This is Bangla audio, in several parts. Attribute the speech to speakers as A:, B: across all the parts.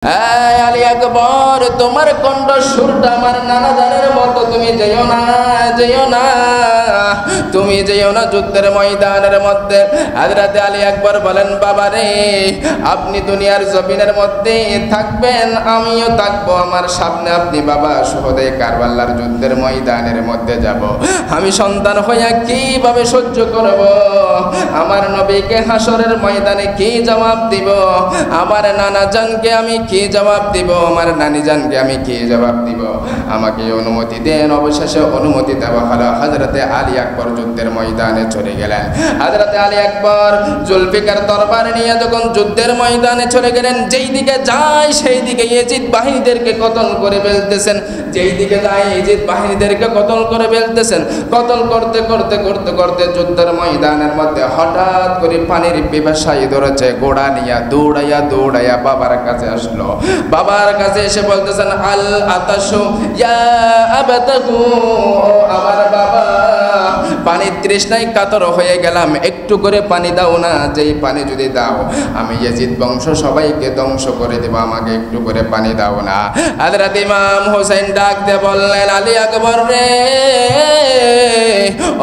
A: আলী আকবর, তোমার কণ্ঠস্বরটা আমার নানা জানের মতো। তুমি যেও না, যেও না, তুমি যেও না যুদ্ধের ময়দানের মধ্যে। হযরত আলী আকবর বলেন, বাবা রে, আপনি দুনিয়ার জমিনের মধ্যে থাকবেন, আমিও থাকবো। আমার সামনে আপনি বাবা শহীদে কারবালার যুদ্ধের ময়দানের মধ্যে যাব। আমি সন্তান হইয়া কিভাবে সহ্য করব? আমার নবীকে হাসরের ময়দানে কি জবাব দিব? আমার নানা জানকে আমি কি জবাব দিব? আমার নানি জানকে আমি কি জবাব দিব? আমাকে অনুমতি দেন। অবশেষে অনুমতি দেওয়া হলো। হযরতে আলী আকবর যুদ্ধের ময়দানে চলে গেলেন। হযরতে আলী আকবর জুলফিকার তরবার নিয়ে যখন যুদ্ধের ময়দানে চলে গেলেন, যেই দিকে যায় সেই দিকে ইয়াজিদ বাহিনীদেরকে কতল করে ফেলতেছেন। যেই দিকে যায় ইয়াজিদ বাহিনীদেরকে কতল করে ফেলতেছেন। কতল করতে করতে করতে করতে যুদ্ধের ময়দানের মধ্যে হঠাৎ করে পানির পিপাসায় ধরেছে। ঘোড়া নিয়ে দৌড়াইয়া দৌড়াইয়া বাবার কাছে আসলো। বাবার কাছে এসে বলতেছেন, আল আতাশু ইয়া আবাতাহু, আমার বাবা, পানির তৃষ্ণায় কাতর হয়ে গেলাম, একটু করে পানি দাও না। যেই পানি যদি দাও আমি ইয়াজিদ বংশ সবাইকে ধ্বংস করে দেব, আমাকে একটু করে পানি দাও না। হযরত ইমাম হোসেন ডাক দিয়ে বললেন, আলী আকবর রে,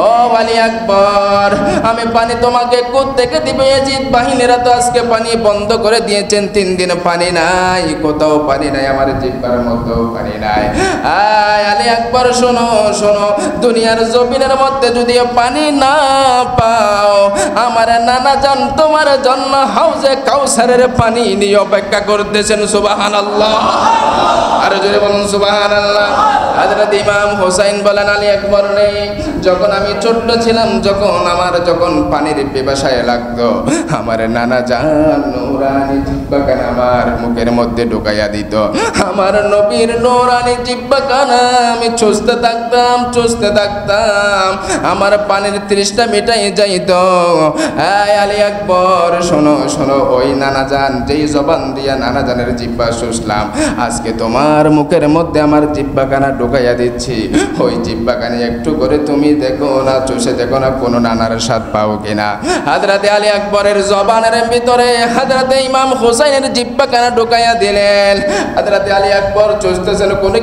A: ও আলী আকবর, আমি পানি তোমাকে কোত্থেকে দিব? ইয়াজিদ বাহিনীরা তো আজকে পানি বন্ধ করে দিয়েছেন, 3 দিন পানি নাই, কোথাও পানি নাই, আমার জিহ্বার মধ্যেও পানি নাই। আলী আকবর, শোনো শোনো, দুনিয়ার জমিনের মধ্যে যদিও পানি না পাও, আমার নানা জান তোমার জন্য হাউজে কাউসারের পানি নিয়ে অপেক্ষা করতেছেন। সুবহানাল্লাহ, আর জোরে বলুন সুবহানাল্লাহ। হযরত ইমাম হোসেন বলেন, আলী আকবর রে, যখন আমি ছোট্ট ছিলাম, যখন পানির পিপাসায় লাগতো, আমার নানা জান নূরানি জিহ্বাখানা আমার মুখের মধ্যে ঢুকাইয়া দিত। আমার নবীর নূরানি জিহ্বাখানা আমি চুষতে থাকতাম, আমার পানির তৃষ্ণা মিটাই যাইত। আলী আকবর, শোনো শোনো, ওই নানা জান যেই জবান দিয়া নানা জানের জিহ্বা শুষলাম, আজকে তোমার মুখের মধ্যে আমার জিহ্বাখানা ঢুকাইয়া দিচ্ছি। ওই জিহ্বাখানি একটু করে তুমি দেখো না, চুষে দেখো না, কোনো নানার স্বাদ পাও কিনা। হযরতে আলী আকবরের জবানের ভিতরে হযরতে ইমাম হোসেনের জিহ্বাখানা ঢুকাইয়া দিলেন। হযরতে আলী আকবর চুষতেছেন, কোনো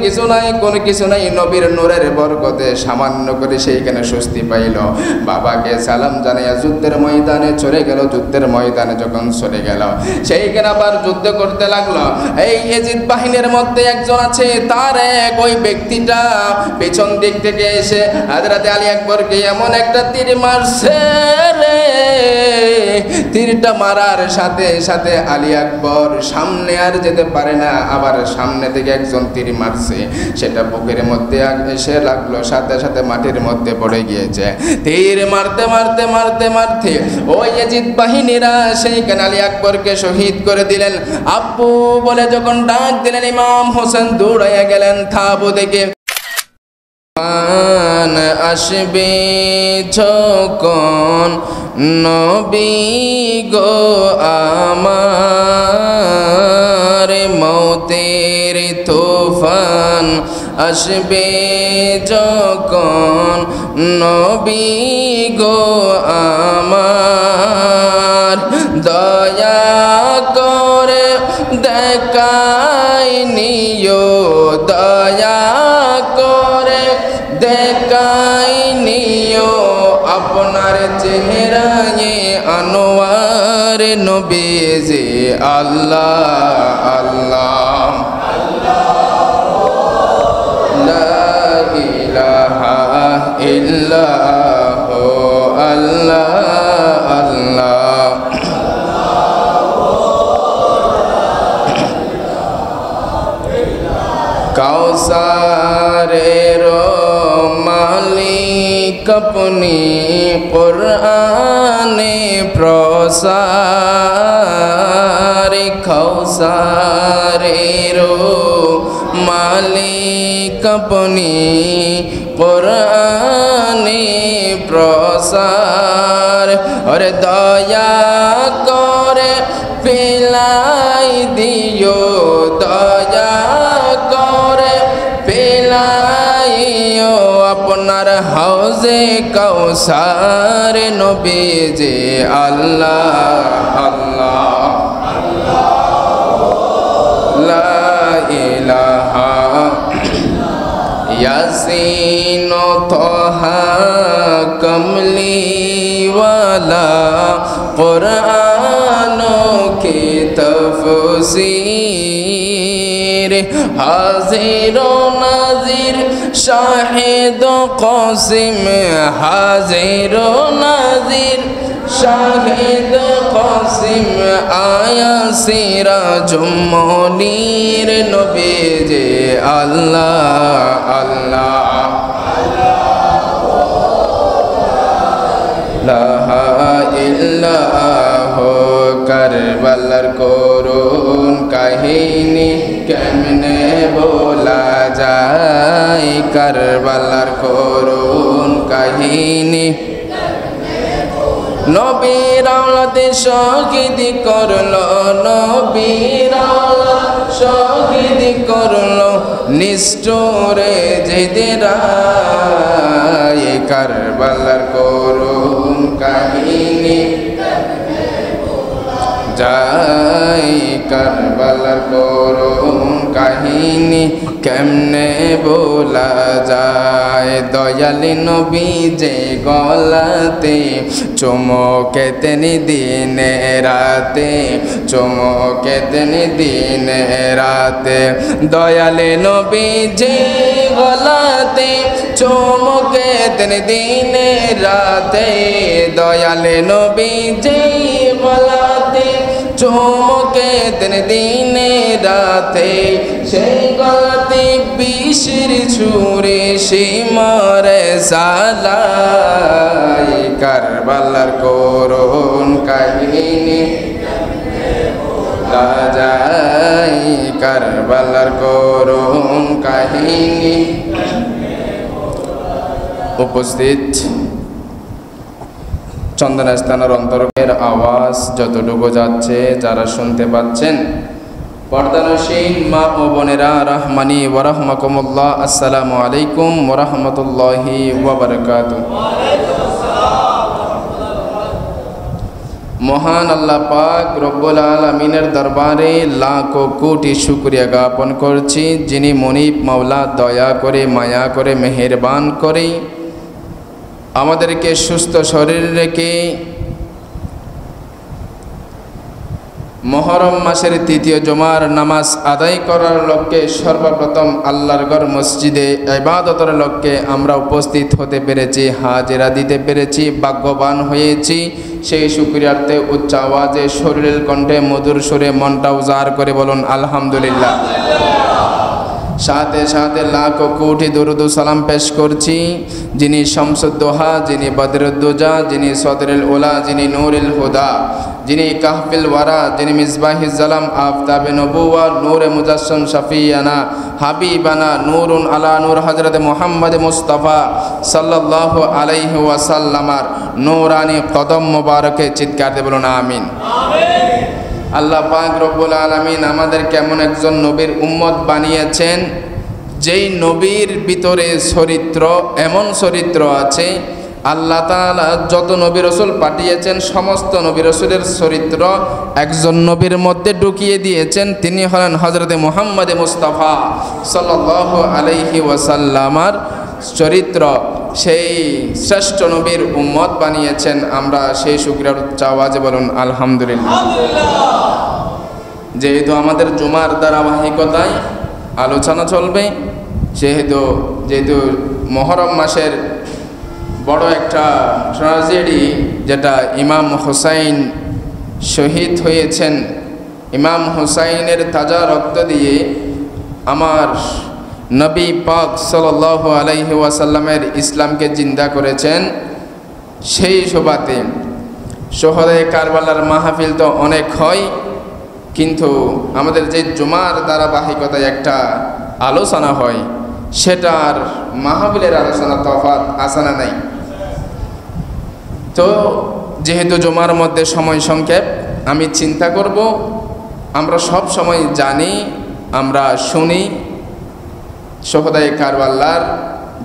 A: কিছু নাই, নবীর নূরের বরকতে সামান্য করে সেইখানে স্বস্তি পাইল। বাবাকে সালাম জানাইয়া যুদ্ধের ময়দানে চলে গেল। যুদ্ধের ময়দানে যখন চলে গেল, সেইখানে আবার যুদ্ধ করতে লাগলো। এই ইয়াজিদ বাহিনীর মধ্যে একজন আছে, তার ওই ব্যক্তিটা পেছন দিক থেকে এসে হযরতে আলী আকবরকে এমন একটা তীর মারছে রে, তীরটা মারার সাথে সাথে আলী আকবর সামনে আর যেতে পারে না, আবার সামনে থেকে একজন তীর মারছে, সেটা বুকের মধ্যে এসে লাগলো, সাথে সাথে মাটির মধ্যে পড়ে গিয়েছে। তীর মারতে মারতে মারতে মারতে ওই ইয়াজিদ বাহিনীরা সেইখানে আলী আকবরকে শহীদ করে দিলেন। আব্বু বলে যখন ডাক দিলেন, ইমাম হোসেন দৌড়াইয়া গেলেন তাঁবু দেখে। আসবে যখন নবী গো আমার, মৌতের তুফান আসবে যখন নবী গো আমার, দয়া করে দেখাই নিও, দয়া করে দেখাই নিও আপনার চেহারায় আনোয়ার নবীজি। আল্লাহ আল্লাহ লা ইলাহা ইল্লাল্লাহু আল্লাহ আল্লাহ। কাউসারের মালিক আপনি, কুরআনে প্রসার, কাউসারের মালিক আপনি, কুরআনে প্রসার, ওরে দয়া করে পিলাই দিও, দয়া করে পিলাইও আপনার হাউজে কাউসার নবীজি। আল্লাহ আল্লাহ ইয়াসিন তাহা কমলিওয়ালা কুরআন কে তফসীর হাজির নাজির শাহিদ কাসিম হাজির নাজির শাহিদ কাসিম আয়া সিরাজুম মুনীর নবী যে আল্লাহ আল্লাহ লা ইলাহা কারবালার করুন কাহিনী কেমনে বলা যায় কারবালার করুন কাহিনী নবীর আওলাদে শহীদ করলো নবীর আওলাদ শহীদ করলো নিষ্ঠুরে জিদেরা কারবালার করুন কাহিনী যাই কারবালার করুন কাহিনী কেমনে বলা যায় দয়ালি নবী যে গলাতে চমকেতেন দিনে রাতে চমকেতেন দিনে রাতে দয়ালি নবী যে গলাতে চমকেতেন দিনে রাতে দয়ালি নবী যে গলাতে চমকেতেন দিনে রাতে সেই গলাতে বিষের ছুরে সে মরে সালাই কারবালার করুন কাহিনী যায় কারবালার করুন কাহিনী উপস্থিত চন্দনাস্থানের অন্তর্গের আওয়াজ যতটুকু যাচ্ছে যারা শুনতে পাচ্ছেন পর্দানসীন মা ও বোনেরা রহমানি ওয়া রাহমাকুমুল্লাহ আসসালামু আলাইকুম ওয়া রাহমাতুল্লাহি ওয়া বারাকাতুহু মহান আল্লাহ পাক রব্বুল আলামিনের দরবারে লাখো কোটি শুকরিয়া জ্ঞাপন করছি যিনি মনিব মাওলা দয়া করে মায়া করে মেহেরবান করে আমাদেরকে সুস্থ শরীর রেখে মুহররম মাসের তৃতীয় জুমার নামাজ আদায় করার লক্ষ্যে সর্বপ্রথম আল্লাহর ঘর মসজিদে ইবাদতের লক্ষ্যে আমরা উপস্থিত হতে পেরেছি হাজিরা দিতে পেরেছি ভাগ্যবান হয়েছি সেই শুকরিয়ার্থে উচ্চ আওয়াজে শরীরের কণ্ঠে মধুর সুরে মনটা উজাড় করে বলুন আলহামদুলিল্লাহ সাথে সাথে লাখো কোটি দরুদ ও সালাম পেশ করছি যিনি শামসুদ্দোহা যিনি বদরুদ্দোজা যিনি সদরুল উলা যিনি নূরুল হুদা যিনি কাহফিল ওয়ারা যিনি মিসবাহিজ জালাম আফতাবে নবুয়া নূরে মুজাসসাম শফিয়ানা হাবিবানা নূরুন আলা নূর হযরত মুহাম্মদ মুস্তাফা সাল্লাল্লাহু আলাইহি ওয়াসাল্লামার নূরানি কদম মোবারকে চিৎকার দিয়ে বলুন আমিন আমিন আল্লাহ পাক রব্বুল আলামিন আমাদের কেমন একজন নবীর উম্মত বানিয়েছেন যেই নবীর ভিতরে চরিত্র এমন চরিত্র আছে আল্লাহ তাআলা যত নবী রাসূল পাঠিয়েছেন সমস্ত নবী রাসূলের চরিত্র একজন নবীর মধ্যে ঢুকিয়ে দিয়েছেন তিনি হলেন হযরত মুহাম্মদ মুস্তাফা সাল্লাল্লাহু আলাইহি ওয়াসাল্লামার চরিত্র সেই শ্রেষ্ঠ নবীর উম্মত বানিয়েছেন আমরা সেই শুকরিয়ার আওয়াজে বলুন আলহামদুলিল্লাহ যেহেতু আমাদের জুমার ধারাবাহিকতায় আলোচনা চলবে যেহেতু মুহররম মাসের বড় একটা ট্র্যাজেডি যেটা ইমাম হুসাইন শহীদ হয়েছেন ইমাম হুসাইনের তাজা রক্ত দিয়ে আমার নবী পাক সাল্লাল্লাহু আলাইহি ওয়াসাল্লামের ইসলামকে জিন্দা করেছেন সেই শোভাতে শহরে কারবালার মাহফিল তো অনেক হয় কিন্তু আমাদের যে জুমার ধারাবাহিকতায় একটা আলোচনা হয় সেটার মাহফিলের আলোচনা তফাৎ আসানা নাই তো যেহেতু জুমার মধ্যে সময় সংক্ষেপ আমি চিন্তা করব আমরা সব সময় জানি আমরা শুনি শহদায়ে কারবালার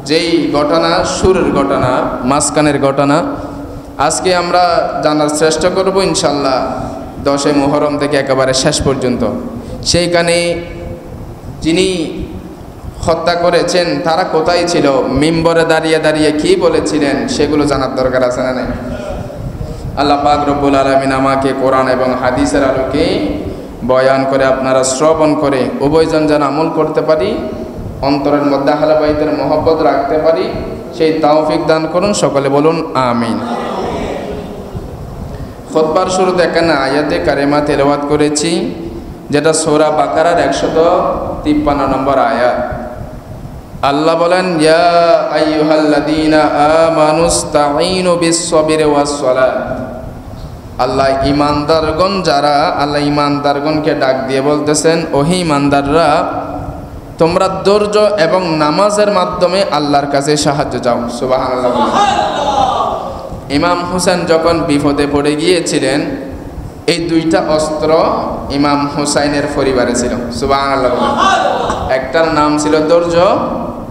A: যেই ঘটনা শুরুর ঘটনা মাঝখানের ঘটনা আজকে আমরা জানার চেষ্টা করব ইনশাল্লাহ 10 মুহররম থেকে একেবারে শেষ পর্যন্ত সেইখানে যিনি হত্যা করেছেন তারা কোথায় ছিল, মিম্বরে দাঁড়িয়ে দাঁড়িয়ে কি বলেছিলেন, সেগুলো জানার দরকার আছে না নাই? আল্লাহ পাক রব্বুল আলামিন আমাকে কোরআন এবং হাদিসের আলোকে বয়ান করে আপনারা শ্রবণ করে উভয়জন যেন আমল করতে পারি, অন্তরের মধ্যে আহলে বাইতের মহব্বত রাখতে পারি, সেই তৌফিক দান করুন। সকলে বলুন আমিন। খুতবার শুরুতে এখানে আয়াতে কারিমা তেলাওয়াত করেছি, যেটা সূরা বাকারার 153 নম্বর আয়াত। আল্লাহ বলেন, ইয়া আইয়ুহাল্লাযীনা আমানুস্তাঈনু বিস-সাবরি ওয়াস-সালাত। আল্লাহ ঈমানদারগণ যারা, আল্লাহ ঈমানদারগণকে ডাক দিয়ে বলতেছেন, ওহে ঈমানদাররা, তোমরা ধৈর্য এবং নামাজের মাধ্যমে আল্লাহর কাছে সাহায্য চাও। সুবহানাল্লাহ। ইমাম হোসেন যখন বিপদে পড়ে গিয়েছিলেন, এই দুইটা অস্ত্র ইমাম হুসাইনের পরিবারে ছিল। সুবহানাল্লাহ। একটার নাম ছিল ধৈর্য,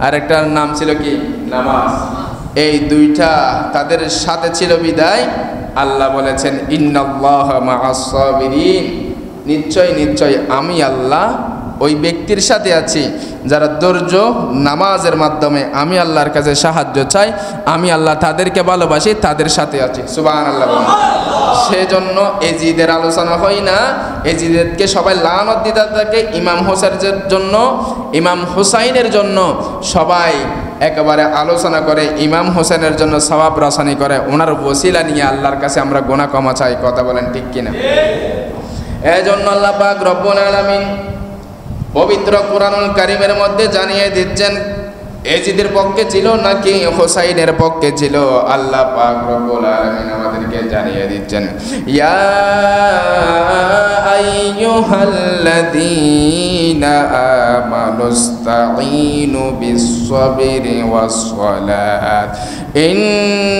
A: আর একটার নাম ছিল কি, নামাজ। এই দুইটা তাদের সাথে ছিল বিদায় আল্লাহ বলেছেন, ইন্নাল্লাহা মা'আস সাবিরিন, নিশ্চয় নিশ্চয় আমি আল্লাহ ওই ব্যক্তির সাথে আছি যারা ধৈর্য নামাজের মাধ্যমে আমি আল্লাহর কাছে সাহায্য চাই, আমি আল্লাহ তাদেরকে ভালোবাসি, তাদের সাথে আছি। সুবহানাল্লাহ। সেজন্য এজিদের আলোচনা হয় না, এজিদকে সবাই লানত দিতে থাকে। ইমাম হোসেনের জন্য, ইমাম হুসাইনের জন্য সবাই একেবারে আলোচনা করে, ইমাম হোসেনের জন্য সওয়াব রচনা করে, ওনার ওসিলা নিয়ে আল্লাহর কাছে আমরা গুনাহ ক্ষমা চাই। কথা বলেন ঠিক কিনা? এজন্য আল্লাহ পাক রব্বুল আলামিন পবিত্র কুরআনুল কারীমের মধ্যে জানিয়ে দিচ্ছেন, এজিদের পক্ষে ছিল নাকি হুসাইনের পক্ষে ছিল। আল্লাহ পাক রব্বুল আলামিন আমাদেরকে জানিয়ে দিচ্ছেন, ইয়া আইয়ুহাল্লাযীনা আমানুস্তাঈনু বিস-সাবরি ওয়াস-সালাত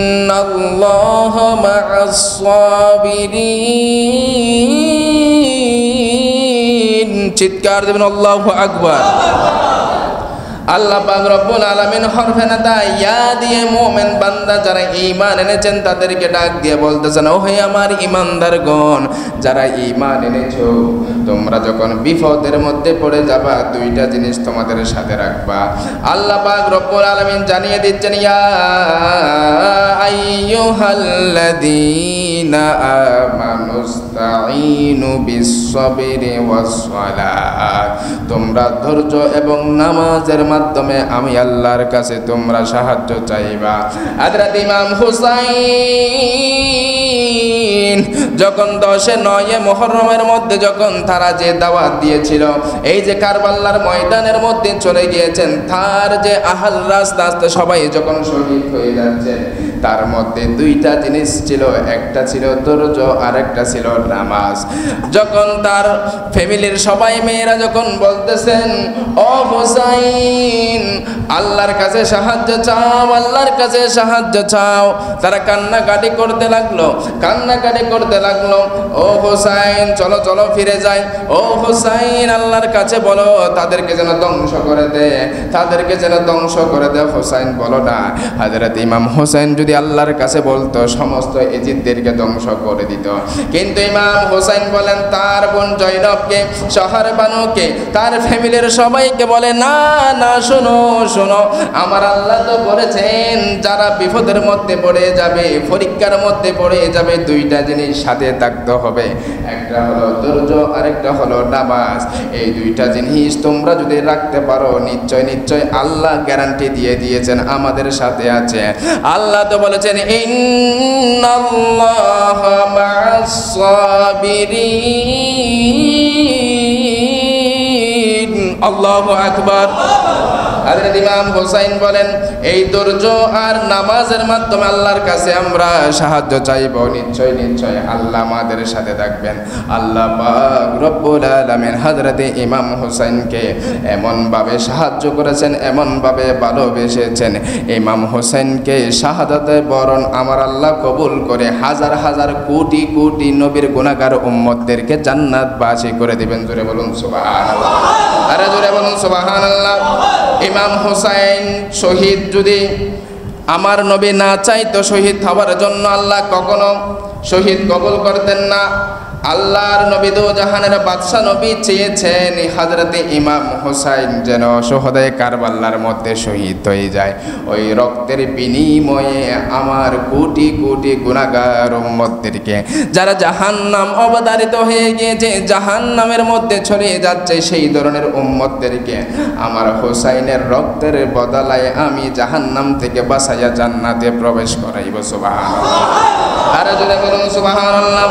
A: ইন্নাল্লাহা মা'আস-সাবিরিন। চিৎকার দেবেন আল্লাহু আকবার। আল্লাহ পাক রব্বুল আলামিন হরফে নাদা ইয়া দিয়ে মুমিন বান্দা যারা ঈমান এনেছেন তাদেরকে ডাক দিয়ে বলতেছেন, ও হে আমার ঈমানদারগণ, যারা ঈমান এনেছো, তোমরা যখন বিপদের মধ্যে পড়ে যাবা, দুইটা জিনিস তোমাদের সাথে রাখবা। আল্লাহ পাক রব্বুল আলামিন জানিয়ে দিচ্ছেন, ইয়া আইয়ুহাল্লাযীনা আমানুস্তাঈনু বিস-সাবরি ওয়াস-সালাত, তোমরা ধৈর্য এবং নামাজের মাধ্যমে আমি আল্লাহর কাছে তোমরা সাহায্য চাইবা। হযরত ইমাম হুসাইন যখন 10-9 মুহররমের মধ্যে যখন তারা যে দাওয়াত দিয়েছিল, এই যে কারবালার ময়দানের মধ্যে চলে গিয়েছেন, তার যে আহল রাস্তা আস্তে সবাই যখন শহীদ হয়ে যাচ্ছেন, তার মধ্যে দুইটা জিনিস ছিল, একটা ছিল ধৈর্য আর একটা ছিল নামাজ। যখন তার ফ্যামিলির সবাই মেয়েরা যখন বলতেছেন, ও হুসাইন আল্লাহর কাছে সাহায্য চাও, আল্লাহর কাছে সাহায্য চাও, তারা কান্নাকাটি করতে লাগলো, কান্নাকাটি করতে লাগলো, ও হুসাইন চলো চলো ফিরে যাই, ও হুসাইন আল্লাহর কাছে বলো তাদেরকে যেন ধ্বংস করে দে, তাদেরকে যেন ধ্বংস করে দে। হুসাইন বলো না। হযরত ইমাম হুসাইন যদি আল্লাহর কাছে বলতো, সমস্ত এজিদদেরকে ধ্বংস করে দিত। কিন্তু ইমাম হুসাইন বলেন তার বোন জয়নবকে, শহর বানুকে, তার ফ্যামিলির সবাইকে বলে, না না, শোনো শোনো, আমার আল্লাহ তো বলেছেন যারা বিপদের মধ্যে পড়ে যাবে, পরীক্ষার মধ্যে পড়ে যাবে, দুইটা জিনিস সাথে থাকতে হবে, একটা হলো ধৈর্য আর একটা হলো নামাজ। এই দুইটা জিনিস তোমরা যদি রাখতে পারো, নিশ্চয় নিশ্চয় আল্লাহ গ্যারান্টি দিয়ে দিয়েছেন আমাদের সাথে আছে। আল্লাহ তো বলেছেন, ইন্নাল্লাহা মা'আস সাবিরিন। আল্লাহু আকবার। হযরত ইমাম হুসাইন বলেন, এই ধৈর্য আর নামাজের মাধ্যমে আল্লাহর কাছে আমরা সাহায্য চাইব, নিশ্চয় নিশ্চয় আল্লাহ আমাদের সাথে থাকবেন। আল্লাহ পাক রব্বুল আলামিন হযরত ইমাম হুসাইনকে এমনভাবে সাহায্য করেছেন, এমনভাবে ভালোবেসেছেন, ইমাম হুসাইনকে শাহাদাতের বরণ আমার আল্লাহ কবুল করে হাজার হাজার কোটি কোটি নবীর গুনাহগার উম্মতদেরকে জান্নাতবাসী করে দিবেন। জোরে বলুন সুবহানাল্লাহ। আরে জোরে বলুন সুবহানাল্লাহ। ইমাম হুসাইন শহীদ যদি আমার নবী না চাইতো শহীদ হওয়ার জন্য, আল্লাহ কখনো শহীদ কবুল করতেন না। আল্লাহর নবী দো জাহানের বাদশা নবী চেয়েছেন হযরতে ইমাম হোসাইন যেন শহীদে কারবালার মধ্যে শহীদ হয়ে যায়। ওই রক্তের বিনিময়ে আমার কোটি কোটি গুনাহগার উম্মতদেরকে যারা জাহান্নাম অবধারিত হয়ে গিয়েছে, জাহান্নামের মধ্যে ছড়িয়ে যাচ্ছে, সেই ধরনের উম্মতদেরকে আমার হোসাইনের রক্তের বদলায় আমি জাহান্নাম থেকে বাঁচাইয়া জান্নাতে প্রবেশ করাইব। সুবহানাল্লাহ। আর যদি বলুন সুবহানাল্লাহ।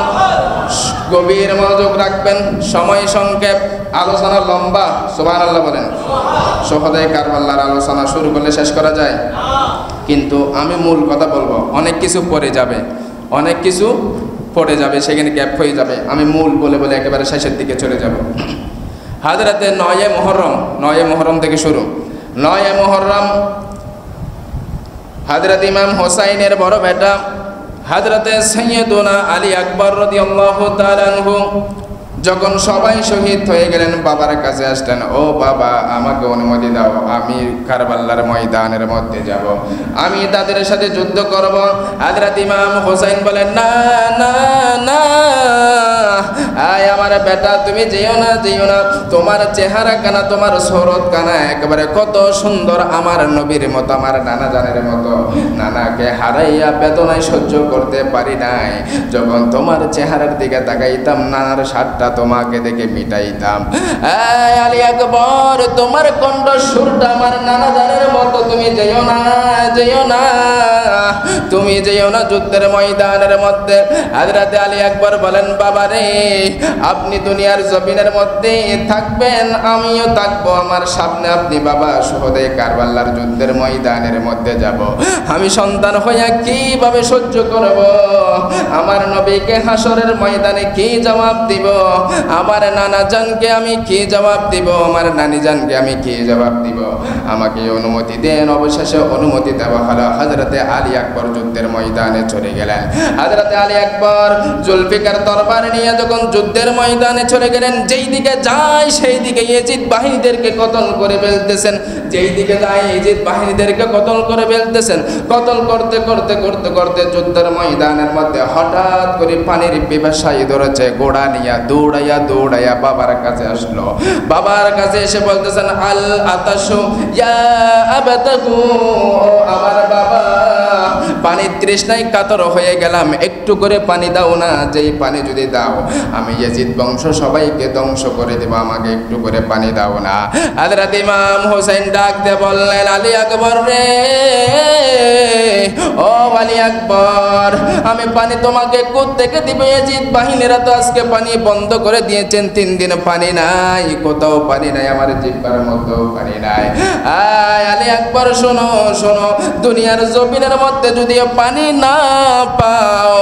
A: গভীর মনোযোগ রাখবেন, সময় সংক্ষেপ, আলোচনা লম্বা। সুবহানাল্লাহ বলেন। শহীদে কারবালার আলোচনা শুরু করলে শেষ করা যায়, কিন্তু আমি মূল কথা বলবো। অনেক কিছু পড়ে যাবে, অনেক কিছু পড়ে যাবে, সেখানে গ্যাপ হয়ে যাবে। আমি মূল বলে বলে একেবারে শেষের দিকে চলে যাব। হযরতে 9 মুহররম থেকে শুরু। 9 মুহররম হযরত ইমাম হোসাইনের বড় বেটা হযরতে সাইয়্যিদুনা আলী আকবর রাদিয়াল্লাহু তাআলা আনহু যখন সবাই শহীদ হয়ে গেলেন, বাবার কাছে আসলেন, ও বাবা, আমাকে অনুমতি দাও, আমি কারবালার ময়দানের মধ্যে যাব, আমি তাদের সাথে যুদ্ধ করব। হযরত ইমাম হোসাইন বলেন, না না না, আয় আমার বেটা, তুমি যেও না, যেও না, তোমার চেহারা কানা, তোমার সুরত কানা একেবারে কত সুন্দর, আমার নবীর মতো, আমার নানা জানের মতো। নানাকে হারাইয়া বেদনায় সহ্য করতে পারি নাই, যখন তোমার চেহারার দিকে তাকাইতাম, নানার সাতটা তোমাকে দেখে মিটাইতাম। আলী আকবর, তোমার কণ্ঠ সুরটা আমার নানা জানের মতো, তুমি যেও না, যেও না, তুমি যেও না যুদ্ধের ময়দানের মধ্যে। হযরত আলী আকবর বলেন, বাবা রে, আপনি দুনিয়ার জমিনের মধ্যে থাকবেন, আমিও থাকবো, আমার সামনে আপনি বাবা শহীদে কারবালার যুদ্ধের ময়দানের মধ্যে যাব। আমি সন্তান হইয়া কিভাবে সহ্য করব? আমার নবীকে হাসরের ময়দানে কি জবাব দিব? আমার নানা জানকে আমি কি জবাব দিব? আমার নানি জানকে আমি কি জবাব দিব? আমাকে অনুমতি দেন। অবশেষে অনুমতি দেওয়া হলো। হযরতে আলী আকবর যুদ্ধের ময়দানে চলে গেলেন। হযরতে আলী আকবর জুলফিকার তরবার নিয়ে যখন যুদ্ধের ময়দানে চলে গেলেন, যেই দিকে যায় সেই দিকে ইয়েজিদ বাহিনীদেরকে কতল করে ফেলতেছেন, যেই দিকে যায় ইয়েজিদ বাহিনীদেরকে কতল করে ফেলতেছেন। কতল করতে করতে করতে করতে যুদ্ধের ময়দানের মধ্যে হঠাৎ করে পানির পিপাসায় ধরেছে, গোড়া নিয়ে দৌড়াইয়া দৌড়াইয়া বাবার কাছে আসলো। বাবার কাছে এসে বলতেছেন, আল আতাশু ইয়া আবাতাহু, আমার বাবা, পানির তৃষ্ণায় কাতর হয়ে গেলাম, একটু করে পানি দাও না। যেই পানি যদি দাও, আমি ইয়াজিদ বংশ সবাইকে ধ্বংস করে দেব, আমাকে একটু করে পানি দাও না। হযরত ইমাম হোসেন ডাক দিয়ে বললেন, আলী আকবর রে, ও আলী আকবর, আমি পানি তোমাকে কোত্থেকে দিব? ইয়াজিদ বাহিনীরা তো আজকে পানি বন্ধ করে দিয়েছেন, 3 দিন পানি নাই, কোথাও পানি নাই, আমার জিহ্বার মধ্যেও পানি নাই। আলী আকবর, শোনো শোনো, দুনিয়ার জমিনের মধ্যে যদিও পানি না পাও,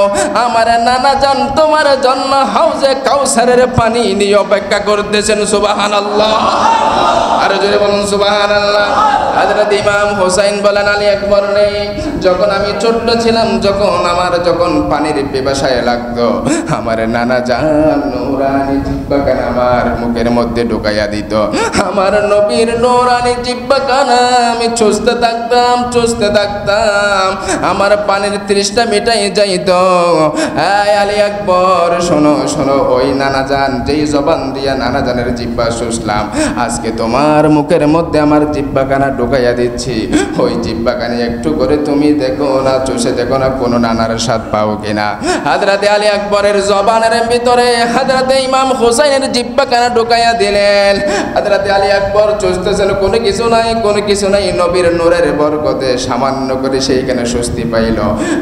A: আমার নানা জান তোমার জন্য হাউজে কাউসারের পানি নিয়ে অপেক্ষা করতেছেন। সুবহানাল্লাহ। আর জোরে বলুন সুবহানাল্লাহ। হযরত ইমাম হোসেন বলেন, আলী আকবর রে, যখন আমি ছোট্ট ছিলাম, যখন পানির পিপাসায় লাগতো, আমার নানা জান নূরানি জিহ্বাখানা আমার মুখের মধ্যে ঢুকাইয়া দিত। আমার নবীর নূরানি জিহ্বাখানা আমি চুষতে থাকতাম, চুষতে থাকতাম, আমার পানির তৃষ্ণা মিটাই যাইত। আলী আকবর, শোনো শোনো, ওই নানা জান যেই জবান দিয়া নানা জানের জিহ্বা শুষলাম, আজকে তোমার মুখের মধ্যে আমার জিহ্বাখানা ঢুকাইয়া দিচ্ছি। ওই জিহ্বাখানি একটু করে তুমি দেখো না, চুষে দেখো না, কোনো নানার স্বাদ পাও কিনা। হযরতে আলী আকবরের জবানের ভিতরে হযরতে ইমাম হোসেনের জিহ্বাখানা ঢুকাইয়া দিলেন। হযরতে আলী আকবর চুষতেছেন, কোনো কিছু নাই, কোনো কিছু নাই। নবীর নূরের বরকতে সামান্য করে সেইখানে স্বস্তি পাইল।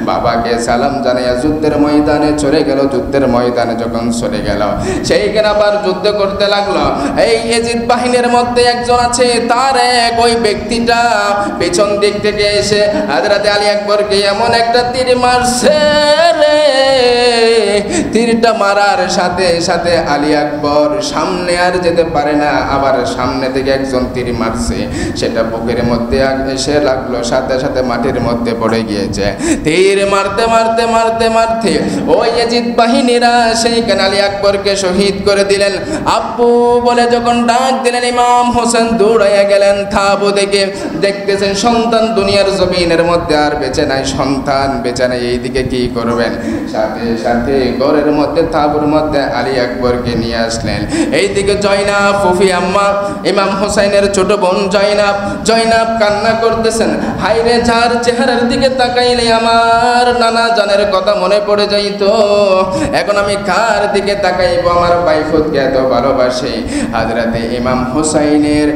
A: বাবাকে সালাম জানাইয়া যুদ্ধের ময়দানে চলে গেল। যুদ্ধের ময়দানে যখন চলে গেল, সেইখানে আবার যুদ্ধ করতে লাগলো। এই ইয়াজিদ বাহিনীর মধ্যে একজন আছে, তার এক ওই ব্যক্তিটা পেছন দিক থেকে এসে হযরতে আলী আকবরকে এমন একটা তীর মারছে রে, তীরটা মারার সাথে সাথে আলী আকবর সামনে আর যেতে পারে না, আবার সামনে থেকে একজন তীর মারছে, সেটা বুকের মধ্যে এসে লাগলো, সাথে সাথে মাটির মধ্যে পড়ে গিয়েছে। তীর মারতে মারতে মারতে মারতে ওই ইয়াজিদ বাহিনীরা সেইখানে আলী আকবরকে শহীদ করে দিলেন। আব্বু বলে যখন ডাক দিলেন, ইমাম হোসেন দৌড়াইয়া গেলেন তাঁবু দেখে। দেখতেছেন সন্তান দুনিয়ার জমিনের মধ্যে আর বেঁচে নাই, সন্তান বেঁচে নাই। এইদিকে কি করবেন? সাথে সাথে ঘরের মধ্যে তাঁবুর মধ্যে আলী আকবরকে নিয়ে আসলেন। এইদিকে জয়নাব ফুফি আম্মা ইমাম হোসেনের ছোট বোন জয়নাব কান্না করতেছেন। হায়রে, যার চেহারার দিকে তাকাইলে আমার নানা জানের কথা মনে পড়ে যাইতো, এখন আমি কার দিকে তাকাইবো? আমার বাইফুতকে এত ভালোবাসে। হযরতে ইমাম হোসেনের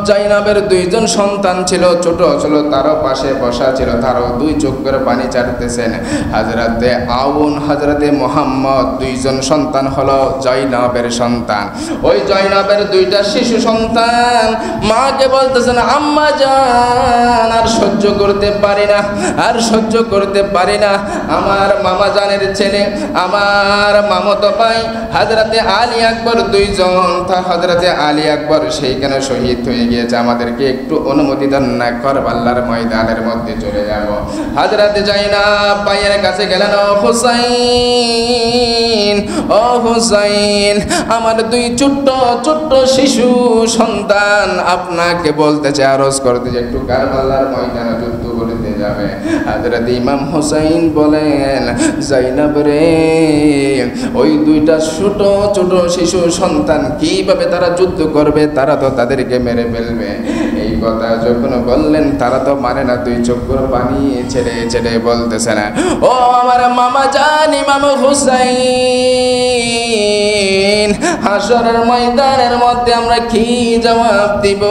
A: জয়নাবের দুইজন সন্তান ছিল, ছোট ছিল, তারও পাশে বসা ছিল, তারও দুই চোখ করে পানি ছাড়তেছেন। হযরতে আউন, হযরতে মুহাম্মদ, দুইজন সন্তান হলো জয়নাবের সন্তান। ওই জয়নাবের দুইটা শিশু সন্তান মাকে বলতেছেন, আম্মা জান, আর সহ্য করতে পারি না, আর সহ্য করতে পারি না। আমার মামা জানের ছেলে, আমার মামতো ভাই হযরতে আলী আকবর দুইজন, হযরতে আলী আকবর সেইখানে শহীদ হয়ে গিয়েছে, আমাদেরকে একটু অনুমতি দেন না, কারবালার ময়দানের মধ্যে চলে যাব। হযরতে জয়নাব ভাইয়ের কাছে গেলেন, ও হুসাইন, ও হুসাইন, আমার দুই ছোট্ট ছোট্ট শিশু সন্তান আপনাকে বলতেছে, আরজ করতেছে, একটু কারবালার ময়দানে যুদ্ধ করতে যাবে। হযরত ইমাম হুসাইন বলেন, জয়নাব রে, ওই দুইটা ছোট ছোট শিশু সন্তান কিভাবে তারা যুদ্ধ করবে? তারা তো তাদেরকে মেরে ফেলবে। এই কথা যখন বললেন, তারা তো মানে না, দুই চোখের পানি ছেড়ে ছেড়ে বলতেছে না, ও আমার মামা জান ইমাম হুসাইন, হাসরের ময়দানের মধ্যে আমরা কি জবাব দিব?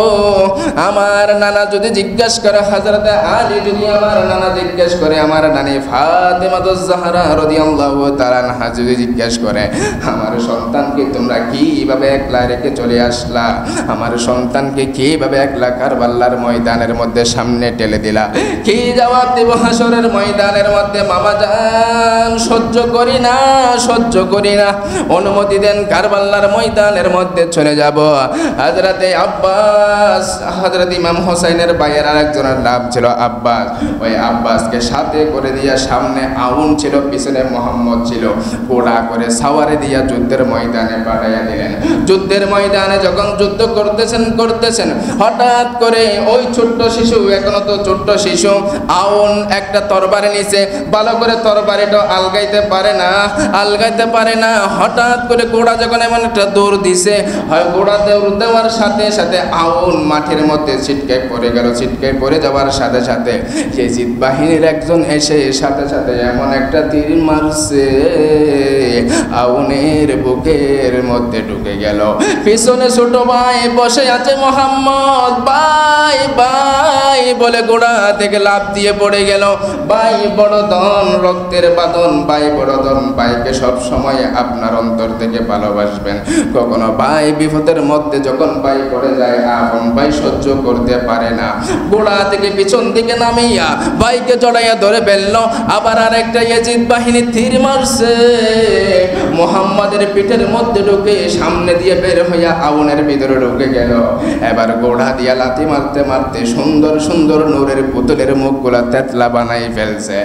A: আমার নানা যদি জিজ্ঞেস করে, হযরত আলী যদি আমার নানা জিজ্ঞেস করে, আমার নানি ফাতেমাতুজ জাহরা রাদিয়াল্লাহু তাআলা আনহা যদি জিজ্ঞেস করে, আমার সন্তানকে তোমরা কিভাবে একলা রেখে চলে আসলা? আমার সন্তানকে কিভাবে একলা কারবালার ময়দানের মধ্যে সামনে ঠেলে দিলা? কি জবাব দেব হাসরের ময়দানের মধ্যে? মামা জান, সহ্য করি না, সহ্য করি না, অনুমতি দেন, কারবালার ময়দানের মধ্যে চলে যাব। হযরতে আব্বাস, হযরত ইমাম হোসেনের ভাইয়ের আরেকজনের নাম ছিল আব্বাস, ওই আব্বাসকে সাথে করে দিয়া সামনে আউন ছিল, পিছনে মোহাম্মদ ছিল, ঘোড়া করে সাওয়ারে দিয়া যুদ্ধের ময়দানে পাঠাইয়া দিলেন। যুদ্ধের ময়দানে যখন যুদ্ধ করতেছেন হঠাৎ করে ওই ছোট্ট শিশু, এখনো তো ছোট্ট শিশু, আউন একটা তরবারি নিছে, ভালো করে তরবারিটা আলগাইতে পারে না। হঠাৎ করে ঘোড়া যখন এমন একটা দৌড় দিছে, হয় ঘোড়া দৌড় দেওয়ার সাথে সাথে আউন মাঠের মধ্যে ছিটকায় পড়ে গেল। ছিটকায় পড়ে যাওয়ার সাথে সাথে ইয়াজিদ বাহিনীর একজন এসে সাথে সাথে এমন একটা তীর মারছে, আউনের বুকের মধ্যে ঢুকে গেল। পিছনে ছোট ভাই বসে আছে, মোহাম্মদ ভাই ভাই বলে ঘোড়া থেকে লাফ দিয়ে পড়ে গেল। ভাই বড় ধন, রক্তের বাঁধন, ভাই বড় ধন, ভাইকে সব সময় আপনার অন্তর থেকে ভালোবাসবেন। কখনো ভাই বিপদের মধ্যে যখন ভাই পড়ে যায়, আপন ভাই সহ্য করতে পারে না, ঘোড়া থেকে পিছন দিকে নামিয়া ভাইকে জড়াইয়া ধরে ফেলল। আবার আরেকটা ইয়াজিদ বাহিনী তীর মারছে, মুহাম্মাদের পিঠের মধ্যে ঢুকে সামনে দিয়ে বের হইয়া আউনের ভিতরে ঢুকে গেল। এবার ঘোড়া দিয়া লাথি মারতে মারতে সুন্দর সুন্দর নূরের পুতুলের মুখগুলা তেতলা বানাই ফেলছে।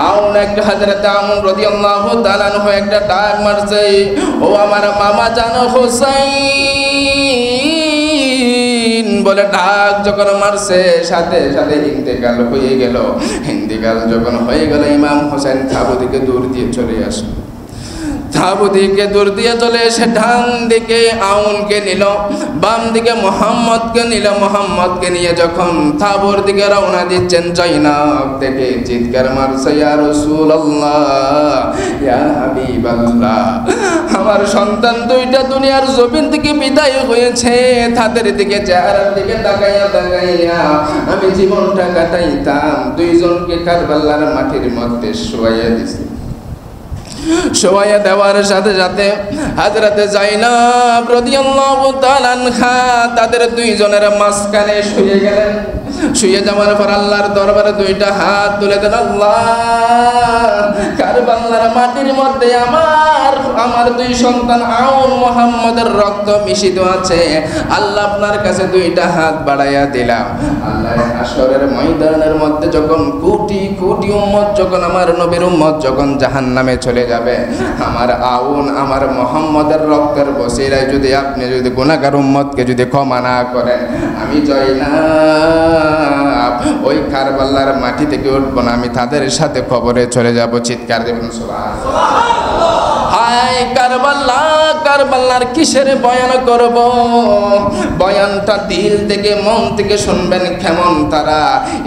A: আউন একটা হযরত আউন রাদিয়াল্লাহু তাআলা আনহু একটা ডাক মারছে, ও আমার মামা জানো হুসাইন বলে ডাক যখন মারছে, সাথে সাথে ইন্তেকাল হয়ে গেল। ইন্তেকাল যখন হয়ে গেল, ইমাম হোসেন তাঁবু দিকে দূর দিয়ে চলে আসে। তাঁবু দিকে দূর দিয়ে চলে এসে ডান দিকে আউনকে নিল, বাম দিকে মোহাম্মদকে নিল। মোহাম্মদকে নিয়ে যখন তাঁবুর দিকে রওনা দিচ্ছেন, জয়নাব থেকে চিৎকার মারছে, ইয়া রাসূলুল্লাহ, ইয়া হাবিবাল্লাহ, আমার সন্তান দুইটা দুনিয়ার জমিন থেকে বিদায় হয়েছে, তাদের দিকে চেহারার দিকে তাকাইয়া তাকাইয়া আমি জীবনটা কাটাইতাম। দুইজনকে কারবালার মাটির মধ্যে শোয়াইয়া দিছি। শোয়াইয়া দেওয়ার সাথে সাথে হযরতে যায়েনব রাদিয়াল্লাহু তাআলা আনহা তাদের দুইজনের মাঝখানে শুয়ে গেলেন। শুয়ে যাওয়ার পর আল্লাহর দরবারে দুইটা হাত তুলে দেন, আল্লাহ কারবালার মাটির মধ্যে আমার দুই সন্তান আউন মুহাম্মদের রক্ত মিশিত আছে। আল্লাহ আপনার কাছে দুইটা হাত বাড়াইয়া দিলাম। আল্লাহ হাশরের ময়দানের মধ্যে যখন কোটি কোটি উম্মত, যখন আমার নবীর উম্মত যখন জাহান্নামে চলে যাবে, আমার আউন আমার মুহাম্মদের রক্তের বসিলায় যদি আপনি যদি গুনাহগার উম্মতকে যদি ক্ষমা না করেন, আমি যায়েনব ওই কারবালার মাটি থেকে উঠবো না, আমি তাদের সাথে কবরে চলে যাব। চিৎকার দেবেন সুবহানাল্লাহ। হায় কারবালা, কারবালার কিসের বয়ান করব? বয়ানটা দিল থেকে মন থেকে শুনবেন। কেমন তারা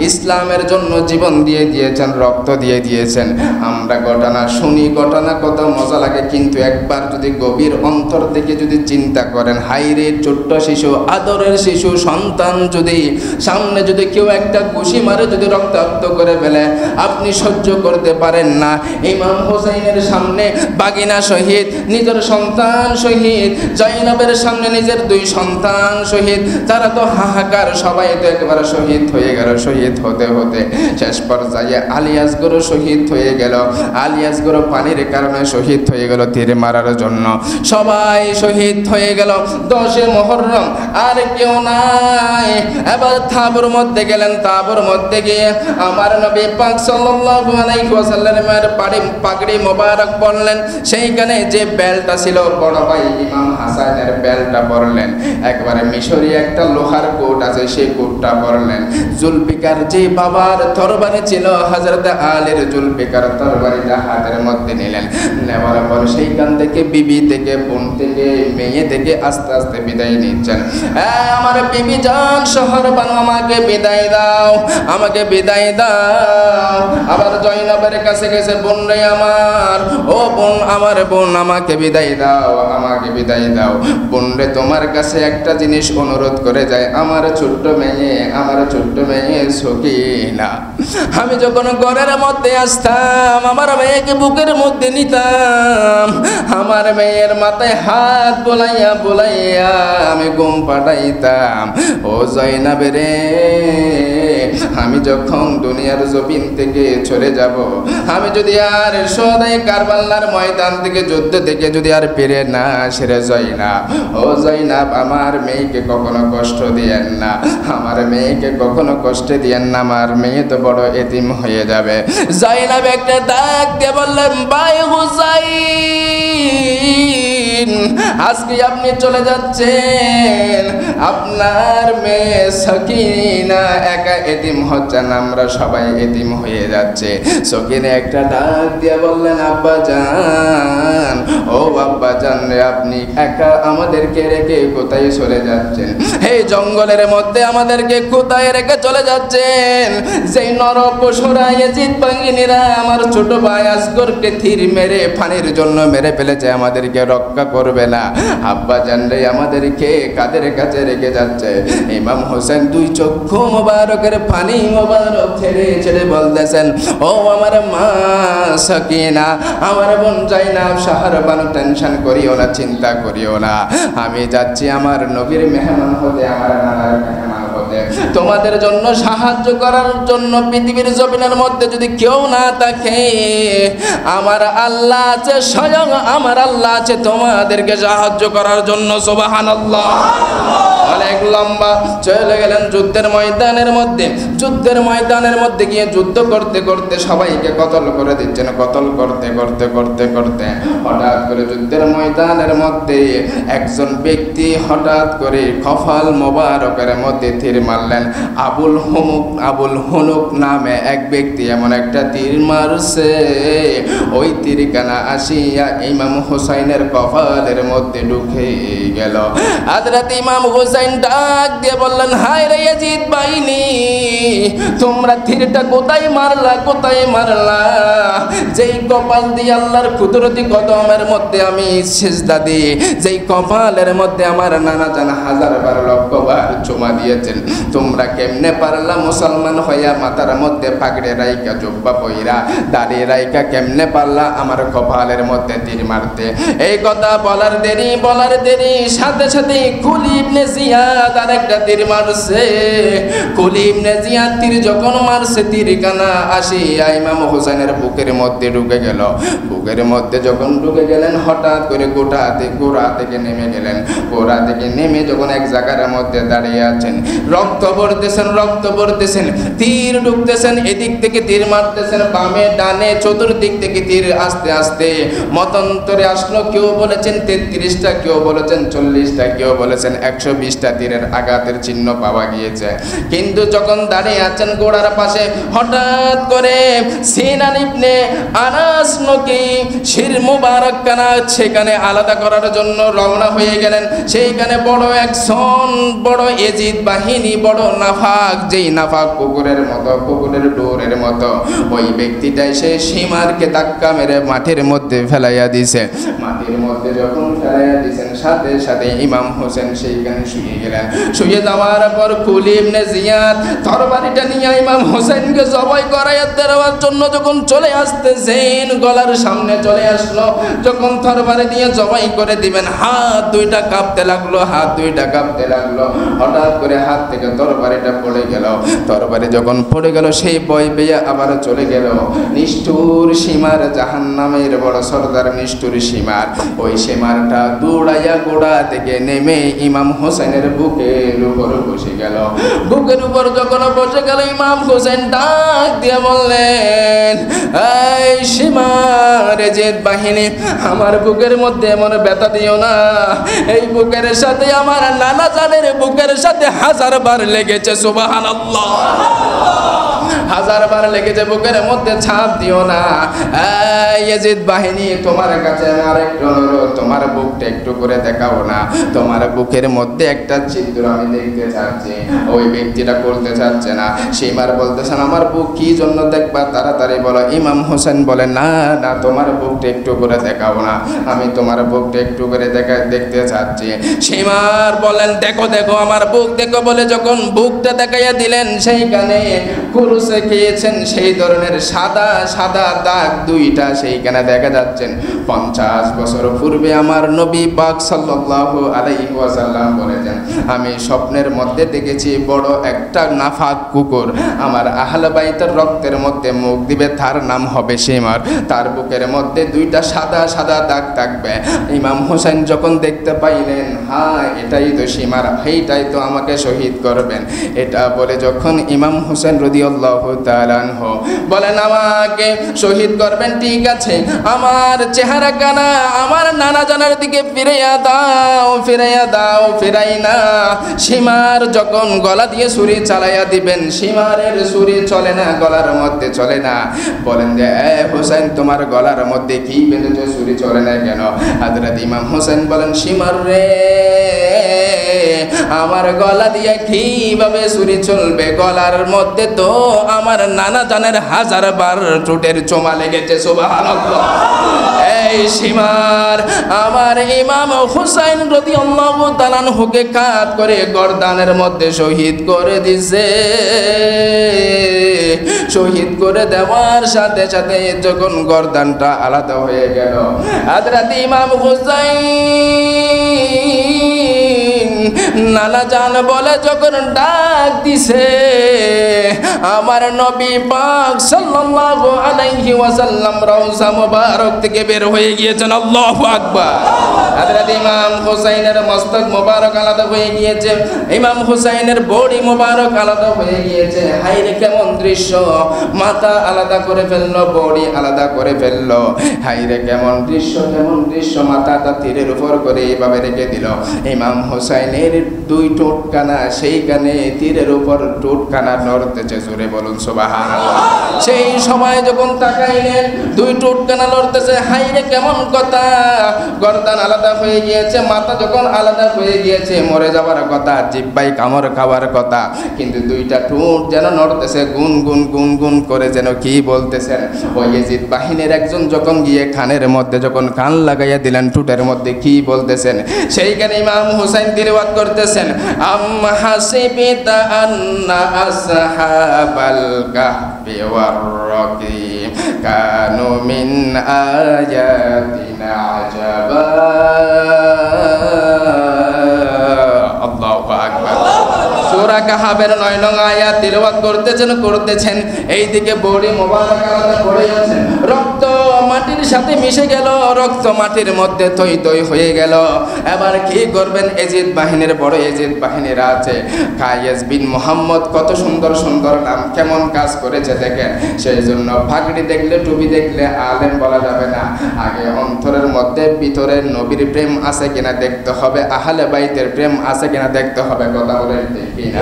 A: ইসলামের জন্য জীবন দিয়ে দিয়েছেন, রক্ত দিয়ে দিয়েছেন। আমরা ঘটনা শুনি, ঘটনা কত মজা লাগে, কিন্তু একবার যদি গভীর অন্তর থেকে যদি চিন্তা করেন, হাইরে ছোট্ট শিশু, আদরের শিশু সন্তান যদি সামনে যদি কেউ একটা ঘুষি মারে যদি রক্তাক্ত করে ফেলে, আপনি সহ্য করতে পারেন না। ইমাম হোসেনের সামনে বাগিনা শহীদ, নিজের সন্তান শহীদ, যায়েনবের সামনে নিজের দুই সন্তান শহীদ। তারা তো হাহাকার, সবাই তো একেবারে শহীদ হয়ে গেল। শহীদ হতে হতে শেষ পর্যায়ে আলী আসগর শহীদ হয়ে গেল। আলী আসগর পানির কারণে শহীদ হয়ে গেল, তীর মারার জন্য সবাই শহীদ হয়ে গেল। 10 মুহররম আর কেউ নাই। এবার তাঁবুর মধ্যে গেলেন। তাঁবুর মধ্যে গিয়ে আমার নবী পাক সাল্লাল্লাহু আলাইহি ওয়াসাল্লামের পাগড়ি মোবারক পরলেন। সেইখানে যে বেলটা ছিল বড় ভাই ইমাম হাসানের বেলটা পরলেন। একবারে মিশরি একটা লোহার কোট আছে, সেই কোটটা পরলেন। জুলফিকার যে বাবার তরবারি ছিল, হযরত আলীর জুলফিকার তরবারিটা হাতের মধ্যে নিলেন। নেওয়ার পর সেইখান থেকে বিবি থেকে, বোন থেকে, মেয়ে থেকে আস্তে আস্তে বিদায় নিচ্ছেন। আমার বিবি জান, শহর বানু, আমাকে বিদায় দাও, আমাকে বিদায় দাও। আবার যায়েনবের কাছে গেছে, বোন রে আমার, ও বোন আমার, বোন আমাকে বিদায় দাও, আমাকে বিদায় দাও। বোন রে তোমার কাছে একটা জিনিস অনুরোধ করে যায়, আমার ছোট্ট মেয়ে, আমার ছোট্ট মেয়ে সকিনা। আমি যখন ঘরের মধ্যে আসতাম, আমার মেয়েকে বুকের মধ্যে নিতাম, আমার মেয়ের মাথায় হাত বোলাইয়া বোলাইয়া আমি ঘুম পাঠাইতাম। ও যায়েনব রে, আমি যখন দুনিয়ার জমিন থেকে চলে যাব, আমি যদি আর সদাই কারবালার ময়দান থেকে, যুদ্ধ থেকে যদি আর ফিরে না সেরে যায়েনব, ও যায়েনব আমার মেয়েকে কখনো কষ্ট দিয়েন না, আমার মেয়েকে কখনো কষ্ট দিয়েন না, আমার মেয়ে তো বড় এতিম হয়ে যাবে। যায়েনব একটা ডাক দিয়ে বললেন, ভাই হুসাইন, আজকে আপনি চলে যাচ্ছেন, আপনার মেয়ে সকিনা একা এতিম হচ্ছে না, আমরা সবাই এতিম হয়ে যাচ্ছে। সকিনা একটা ডাক দিয়ে বললেন, আব্বা জান, ও আব্বা জান রে, আপনি একা আমাদেরকে রেখে কোথায় চলে যাচ্ছেন? এই জঙ্গলের মধ্যে আমাদেরকে কোথায় রেখে চলে যাচ্ছেন? যেই নরপশুরা, ইয়াজিদ বাঙ্গিনীরা আমার ছোট ভাই আসগরকে তীর মেরে পানির জন্য মেরে ফেলেছে, আমাদেরকে রক্ষা করবে না। আব্বা জান রে, আমাদেরকে কাদের কাছে রেখে যাচ্ছে? ইমাম হোসেন দুই চক্ষু মোবারকের পানি মোবারক ছেড়ে ছেড়ে বলতেছেন, ও আমার মা সকিনা, আমার বোন যায়েনব, শহর বানু, টেনশন করিও না, চিন্তা করিও না, আমি যাচ্ছি আমার নবীর মেহমান হতে, আমার নানার মেহমান হতে। তোমাদের জন্য সাহায্য করার জন্য পৃথিবীর জমিনের মধ্যে যদি কেউ না থাকে, আমার আল্লাহ আছে, স্বয়ং আমার আল্লাহ আছে তোমাদেরকে সাহায্য করার জন্য। সুবহানাল্লাহ। অনেক লম্বা চলে গেলেন যুদ্ধের ময়দানের মধ্যে। যুদ্ধের ময়দানের মধ্যে গিয়ে যুদ্ধ করতে করতে সবাইকে কতল করে দিচ্ছেন। কতল করতে করতে করতে করতে হঠাৎ করে যুদ্ধের ময়দানের মধ্যে একজন ব্যক্তি হঠাৎ করে কফাল মোবারকের মধ্যে তীর মারলেন। আবুল হুনুক নামে এক ব্যক্তি এমন একটা তীর মারছে, ওই তীরখানা আসিয়া ইমাম হুসাইনের কপালের মধ্যে ঢুকে গেল। হযরত ইমাম হুসাইন ডাক দিয়ে বললেন, হায় রে ইয়াজিদ বাহিনী, তোমরা তীরটা কোথায় মারলা, কোথায় মারলা? যেই কপাল দিয়ে আল্লাহর কুদরতি কদমের মধ্যে আমি সিজদা দিই, যেই কপালের মধ্যে আমার নানা জান হাজার বার লক্ষ বার চুমা দিয়েছেন, তোমরা কেমনে পারলা মুসলমান হইয়া মাথার মধ্যে পাগড়ি রাইকা জুব্বা পইরা দাড়ি রাইকা কেমনে পারলা আমার কপালের মধ্যে তীর মারতে? এই কথা বলার দেরি সাথে সাথে কুলি ইবনে জিয়াদ আরেকটা তীর মারছে। কুলি ইবনে জিয়াদ তীর যখন মারছে, তীর কানা আসিয়া ইমাম হোসেনের বুকের মধ্যে ঢুকে গেল। বুকের মধ্যে যখন ঢুকে গেলেন, হঠাৎ করে গোড়া থেকে নেমে গেলেন। গোড়া থেকে নেমে যখন এক জায়গার মধ্যে দাঁড়িয়ে আছেন, রক্ত পড়তেছেন, তীর ঢুকতেছেন, এদিক থেকে তীর মারতেছেন, বামে ডানে চতুর্দিক থেকে তীর আস্তে আস্তে মতান্তরে আসলো। কেউ বলেছেন 33টা, কেউ বলেছেন 40টা, কেউ বলেছেন 120টা তীরের আঘাতের চিহ্ন পাওয়া গিয়েছে। কিন্তু যখন দাঁড়িয়ে আছেন গোড়ার পাশে, হঠাৎ করে সিনান ইবনে আনাস নকি শির মুবারক কানা সেখানে আলাদা করার জন্য রওনা হয়ে গেলেন। সেইখানে বড় এজিদ বাহিনী, বড় নাফাক, যেই নাফাক কুকুরের মতো, কুকুরের ডোরের মতো, ওই ব্যক্তিটাই সে সীমারকে ধাক্কা মেরে মাটির মধ্যে ফেলাইয়া দিছে। মাটির মধ্যে যখন ফেলাইয়া দিছেন, সাথে সাথে ইমাম হোসেন সেইখানে শুয়ে গেলেন। শুয়ে যাওয়ার পর কুলি ইবনে জিয়াদ তরবারিটা নিয়ে ইমাম হোসেনকে জবাই করাইয়া দেওয়ার জন্য যখন চলে আসতেছেন, গলার সামনে চলে আসলো। যখন তরবারি দিয়ে জবাই করে দিবেন, হাত দুইটা কাঁপতে লাগলো। হঠাৎ করে হাত থেকে তরবারিটা পড়ে গেল। তরবারি যখন পড়ে গেল, সেই বই পেয়ে আবার চলে গেল নিষ্ঠুর সীমার, জাহান্নামের বড় সর্দার নিষ্ঠুর সীমার। ওই সীমারটা দৌড়াইয়া গোড়া থেকে নেমে ইমাম হোসেনের বুকের উপর বসে গেল। বুকের উপর যখন বসে গেল, ইমাম হোসেন ডাক দিয়ে বললেন, এই সীমার এজিদ বাহিনী, আমার বুকের মধ্যে এমন ব্যথা দিও না। এই বুকের সাথে আমার নানা জানের বুকের সাথে 1000 বার লেগেছে। সুবহানাল্লাহ, 1000 বার লেগেছে, বুকের মধ্যে ছাপ দিও না। এই এজিদ বাহিনী, তোমার কাছে আমার একটু অনুরোধ, তোমার বুকটা একটু করে দেখাও না। তোমার বুকের মধ্যে একটা ছিদ্র আমি দেখতে চাচ্ছি। ওই ব্যক্তিটা করতে চাচ্ছে না। সীমার বলতেছেন, আমার বুক কি জন্য দেখবা, তাড়াতাড়ি বলো। ইমাম হোসেন বলে, না, তোমার বুকটা একটু করে দেখাও না, আমি তোমার বুকটা একটু করে দেখতে চাচ্ছি। সীমার বলেন, দেখো আমার বুক দেখো বলে যখন বুকটা দেখাইয়া দিলেন, সেইখানে কুরুসে খেয়েছেন সেই ধরনের সাদা দাগ দুইটা সেইখানে দেখা যাচ্ছেন। 50 বছর পূর্বে আমার নবী পাক সাল্লাল্লাহু আলাইহি ওয়াসাল্লাম বলেছেন, আমি স্বপ্নের মধ্যে দেখেছি বড় একটা নাফাক কুকুর আমার আহলে বাইতের রক্তের মধ্যে মুখ দিবে, তার নাম হবে সীমার। তার বুকের মধ্যে দুইটা সাদা দাগ থাকবে। ইমাম হোসেন যখন দেখতে পাইলেন, হ্যাঁ এটাই তো সীমার, এইটাই তো আমাকে শহীদ করবেন। এটা বলে যখন ইমাম হোসেন রাদিয়াল্লাহু তাআলা আনহু বলেন, আমাকে শহীদ করবেন, ঠিক আছে, আমার চেহারা কানা আমার নানা জানার দিকে ফিরাইয়া দাও। ফিরাই না। সীমার যখন গলা দিয়ে ছুরি চালাইয়া দিবেন, সীমারের ছুরি চলে না, গলার মধ্যে চলে না। বলেন যে, হোসেন তোমার গলার মধ্যে কি বেঁধেছে, ছুরি চলে না কেন? হযরত ইমাম হোসেন বলেন, সীমার রে, আমার গলা দিয়ে কিভাবে ছুরি চলবে? গলার মধ্যে তো আমার নানা জানের 1000 বার ঠোঁটের চোমা লেগেছে। সুবহানাল্লাহ। এই সীমার আমার ইমাম হুসাইন রাদিয়াল্লাহু তাআলা আনহুকে কাট করে গর্দানের মধ্যে শহীদ করে দিছে। শহীদ করে দেওয়ার সাথে সাথে যখন গর্দানটা আলাদা হয়ে গেল, হযরত ইমাম হুসাইন নানা জান বলে যখন ডাক দিছে, আমার নবী পাক সাল্লাল্লাহু আলাইহি ওয়াসাল্লাম রওজা মুবারক থেকে বের হয়ে গিয়েছেন। আল্লাহু আকবার। হযরত ইমাম হুসাইনের মস্তক মুবারক আলাদা হয়ে গিয়েছে, ইমাম হুসাইনের বডি মুবারক আলাদা হয়ে গিয়েছে। হায়রে কেমন দৃশ্য! মাথা আলাদা করে ফেললো, বডি আলাদা করে ফেললো। হায়রে কেমন দৃশ্য! মাথাটা তীরের উপর করে এইভাবে রেখে দিল। ইমাম হুসাইনের 2 ঠোঁটখানা সেইখানে তীরের উপর ঠোঁটখানা নড়তেছে। জোরে বলুন সুবহানাল্লাহ। সেই সময় যখন তাকাইলেন 2 ঠোঁটখানা নড়তেছে। হায়রে কেমন কথা! গর্দান আলাদা হয়ে গিয়েছে, মাথা যখন আলাদা হয়ে গিয়েছে, মরে যাওয়ার কথা, জিহ্বায় কামড় খাওয়ার কথা, কিন্তু 2টা ঠোঁট যেন নড়তেছে, গুন করে যেন কি বলতেছেন। ওই ইয়াজিদ বাহিনীর একজন যখন গিয়ে কানের মধ্যে যখন কান লাগাইয়া দিলেন, ঠোঁটের মধ্যে কি বলতেছেন, সেইখানে ইমাম হুসাইন তিলাওয়াত করতেছেন, আম হাসিবিতা আন্না আসহাবাল কাহফি ওয়ার রাকিম কানু মিন আয়াতিনা আজাবা। আল্লাহু আকবার। সূরা কাহফের 9 নং আয়াত তিলাওয়াত করতেছেন, এইদিকে বড়ি মোবারক আলাদা পড়ে যাচ্ছেন, রক্ত মাটির সাথে মিশে গেল, রক্ত মাটির মধ্যে থই থই হয়ে গেল। এবার কি করবেন? এজিদ বাহিনীর বড় এজিদ বাহিনীরা আছে, কায়েস বিন মুহাম্মদ, কত সুন্দর সুন্দর নাম, কেমন কাজ করেছে দেখেন। সেই জন্য পাগড়ি দেখলে টুপি দেখলে আলেম বলা যাবে না, আগে অন্তরের মধ্যে ভিতরের নবীর প্রেম আছে কিনা দেখতে হবে, আহলে বাইতের প্রেম আছে কিনা দেখতে হবে। কথা বলেন ঠিক কিনা?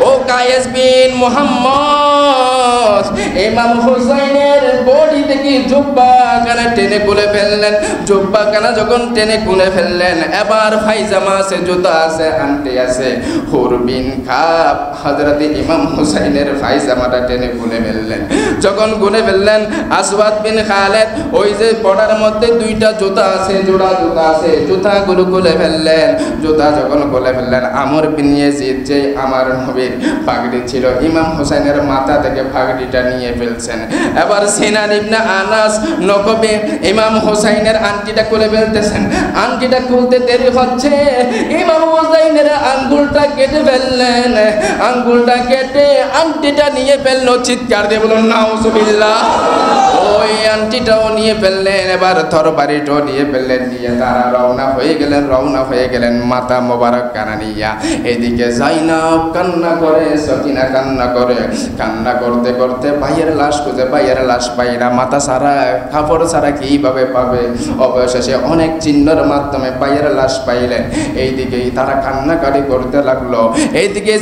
A: ও কায়েস বিন মুহাম্মদ ইমাম হুসাইনের বডি থেকে জুব্বা কানা টেনে খুলে ফেললেন। জুব্বা কানা যখন টেনে খুলে ফেললেন, এবার পায়জামা আছে, জুতা আছে, আন্টি আছে, হুর বিন খাব হযরত ইমাম হুসাইনের পায়জামাটা টেনে খুলে ফেললেন। যখন খুলে ফেললেন, আসওয়াদ বিন খালেদ ওই যে পড়ার মধ্যে দুইটা জুতা আছে, জোড়া জুতা আছে, জুতাগুলো খুলে ফেললেন। জুতা যখন খুলে ফেললেন, আমর বিন ইয়াজিদ যে আমার নবীর পাগড়ি ছিল, ইমাম হুসাইনের মাথা থেকে পাগড়িটা নিয়ে ফেলছেন। এবার সিনান ইবনে আনাস নকবে ইমাম হুসাইনের আংটিটা খুলে ফেলতেছেন। আংটিটা খুলতে দেরি হচ্ছে, ইমাম হুসাইনের আঙ্গুলটা কেটে ফেললেন। আঙ্গুলটা কেটে আংটিটা নিয়ে ফেললো। চিৎকার দিয়ে বলুন নাউজুবিল্লাহ। ওই আংটিটাও নিয়ে ফেললেন, এবার তরবারিটাও নিয়ে ফেললেন, নিয়ে তারা রওনা হয়ে গেলেন মাথা মোবারক কানা নিয়া। এদিকে জাইনাব কান্না করে, সকিনা কান্না করে, কান্না করতে করতে ভাইয়ের লাশ খুঁজে, ভাইয়ের লাশ পাই না, মাথা ছাড়া কাপড় ছাড়া কিভাবে পাবে? অবশেষে অনেক চিহ্নের মাধ্যমে ভাইয়ের লাশ পাইলেন। এইদিকেই তারা কান্নাকারি করতে লাগলো। এইদিকে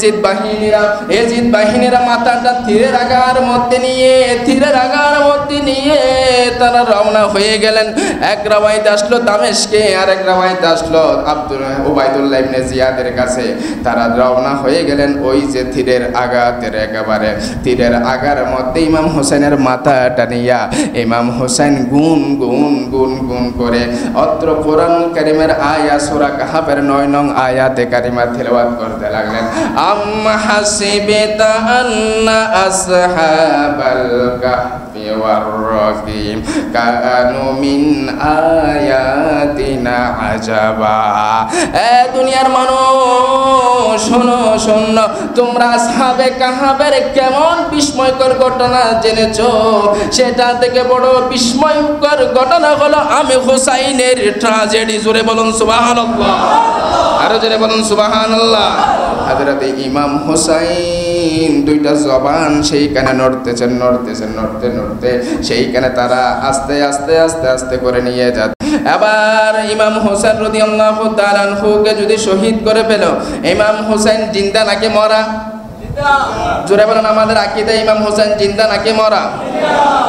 A: এজিদ বাহিনীরা মাথাটা তীরের আগার মধ্যে নিয়ে তারা রওনা হয়ে গেলেন। এক রাওয়ায়াত আসলো দামেশকে, আর এক রাওয়ায়াত আসলো উবাইদুল্লাহ ইবনে জিয়াদের কাছে। তারা রওনা হয়ে গেলেন ওই যে তীরের আঘাতের একেবারে তীরের আগার মধ্যে ইমাম হোসেনের মাথাটা নিয়া ইমাম হোসেন গুন গুন গুন গুন করে অত্র কোরআন কারীমের আয়াত সূরা কাহফের 9 নং আয়াতে কারিমা তিলাওয়াত করতে লাগলেন। আম হাসিবিতা আন্না আসহাবাল কাহফি ওয়ার রাকিম কানু মিন আয়াতিনা আজাবা। এ দুনিয়ার মানুষ শোনো, তোমরা আসহাবে কাহফের কেমন বিস্ময়কর ঘটনা জেনেছো? সেটা থেকে বড় বিস্ময়কর ঘটনা হলো আমি হুসাইনের ট্র্যাজেডি। জোরে বলুন সুবহানাল্লাহ, আরো জোরে বলুন সুবহানাল্লাহ। হযরত ইমাম হুসাইন দুইটা জবান সেইখানে নড়তে নড়তে সেইখানে তারা আস্তে আস্তে করে নিয়ে যাচ্ছে। এবার ইমাম হোসেন রাদিয়াল্লাহু তাআলা আনহুকে যদি শহীদ করে ফেল, ইমাম হোসেন জিন্দা নাকি মরা? জোরে বলেন আমাদের আকীদা, ইমাম হোসেন জিন্দা নাকি মরা?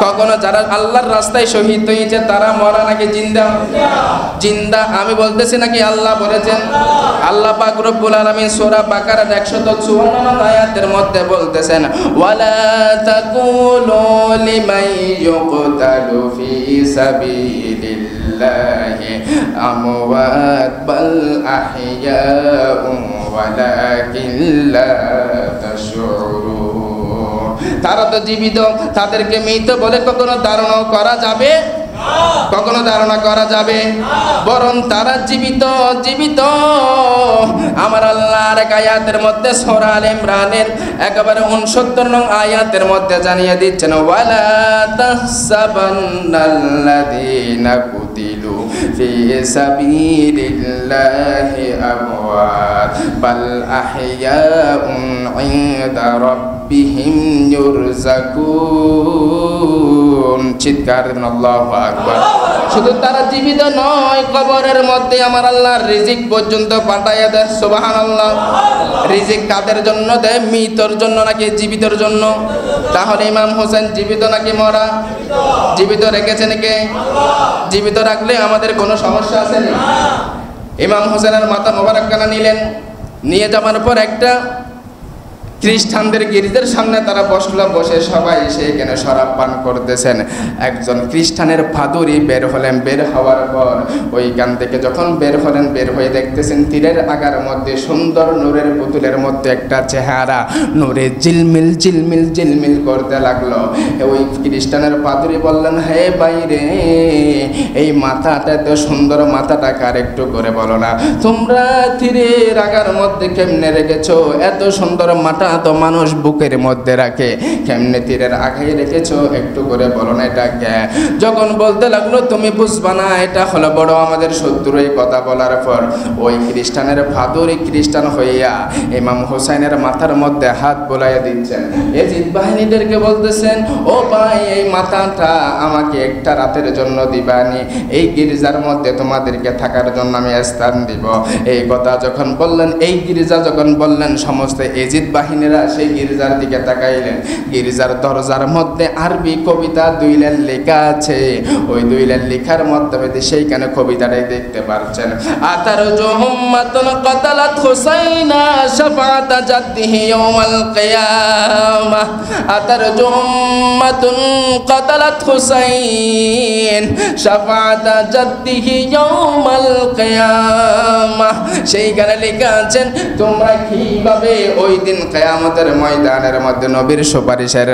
A: কখনো যারা আল্লাহর রাস্তায় শহীদ হয়েছে তারা মরা নাকি জিন্দা? জিন্দা। আমি বলতেছি নাকি আল্লাহ বলেছেন? আল্লাহ পাক রব্বুল আলামিন সূরা বাকারার 154 নং আয়াতের মধ্যে বলতেছেন, ওয়ালা তাকুলু লিমান ইউকতালু ফি সাবিলিল্লাহি আমওয়াত বাল আহইয়াউ ওয়ালাকিন লা তাশউরুন। তারা তো জীবিত, তাদেরকে মৃত বলে কখনো ধারণা করা যাবে? কখনো ধারণা করা যাবে? বরং তারা জীবিত। আমার আল্লাহর এক আয়াতের মধ্যে সূরা আলে ইমরানের একেবারে 69 নং আয়াতের মধ্যে জানিয়ে দিচ্ছেন, ওয়ালা তাহসাবান্নাল্লাযীনা কুতিলু ফি সাবিলিল্লাহি আমওয়াত বাল আহইয়াউন ইনদা রাব্বিহিম ইউরযাকুন। চিৎকার দিন আল্লাহু আকবার। শুধু তারা জীবিত নয়, কবরের মধ্যে আমার আল্লাহর রিজিক পর্যন্ত পাঠাইয়া দেয়। সুবহানাল্লাহ। রিজিক কাদের জন্য দেয়? মৃতর জন্য নাকি জীবিতর জন্য? তাহলে ইমাম হোসেন জীবিত নাকি মরা? জীবিত রেখেছেন কে? জীবিত রাখলে আমাদের কোনো সমস্যা আছে না? ইমাম হোসেনের মাথা মোবারক কানা নিলেন, নিয়ে যাওয়ার পর একটা খ্রিস্টানদের গির্জার সামনে তারা বসলো, বসে সবাই সেখানে শরাব পান করতেছেন। একজন খ্রিস্টানের পাদরি বের হলেন, বের হওয়ার পর ওইখান থেকে যখন বের হলেন, বের হয়ে দেখতেছেন তীরের আগার মধ্যে সুন্দর নূরের পুতুলের মধ্যে একটা চেহারা নূরে ঝিলমিল ঝিলমিল ঝিলমিল করতে লাগলো। ওই খ্রিস্টানের পাদরি বললেন, হে বাইরে, এই মাথাটা এত সুন্দর মাথাটা কার একটু করে বলো না, তোমরা তীরের আগার মধ্যে কেমনে রেখেছো? এত সুন্দর মাথা তো মানুষ বুকের মধ্যে রাখে, কেমনে তীরের আগায় রেখেছো একটু করে বলো না এটা কে? যখন বলতে লাগলো তুমি বুঝবা না, এটা হলো বড় আমাদের শত্রু। এই কথা বলার পর ওই খ্রিস্টানের ফাদুরি খ্রিস্টান হইয়া ইমাম হোসাইনের মাথার মধ্যে হাত বোলাইয়া দিচ্ছেন। এজিদ বাহিনীদেরকে বলতেছেন, ও ভাই, এই মাথাটা আমাকে একটা রাতের জন্য দিবানি, এই গির্জার মধ্যে তোমাদেরকে থাকার জন্য আমি স্থান দিব। এই কথা যখন বললেন, এই গির্জা যখন বললেন, সমস্ত এজিদ বাহিনীরা সেই গির্জার দিকে তাকাইলেন। গির্জার দরজার মধ্যে আরবি কবিতা 2 লাইন লেখা আছে। ওই 2 লাইন লেখার মাধ্যমে সেইখানে কবিতাটাই দেখতে পাচ্ছেন। আতার জুম্মাতুন কাতালাত হুসাইনা শাফাআতা জাদ্দিহি ইয়াউমাল কিয়ামাহ, আতার জুম্মাতুন কাতালাত হুসাইন শাফাআতা জাদ্দিহি ইয়াউমাল কিয়ামাহ। সেইখানে লেখা আছেন তোমরা কিভাবে ওই দিন কিয়ামতের ময়দানের মধ্যে নবীর সুপারিশের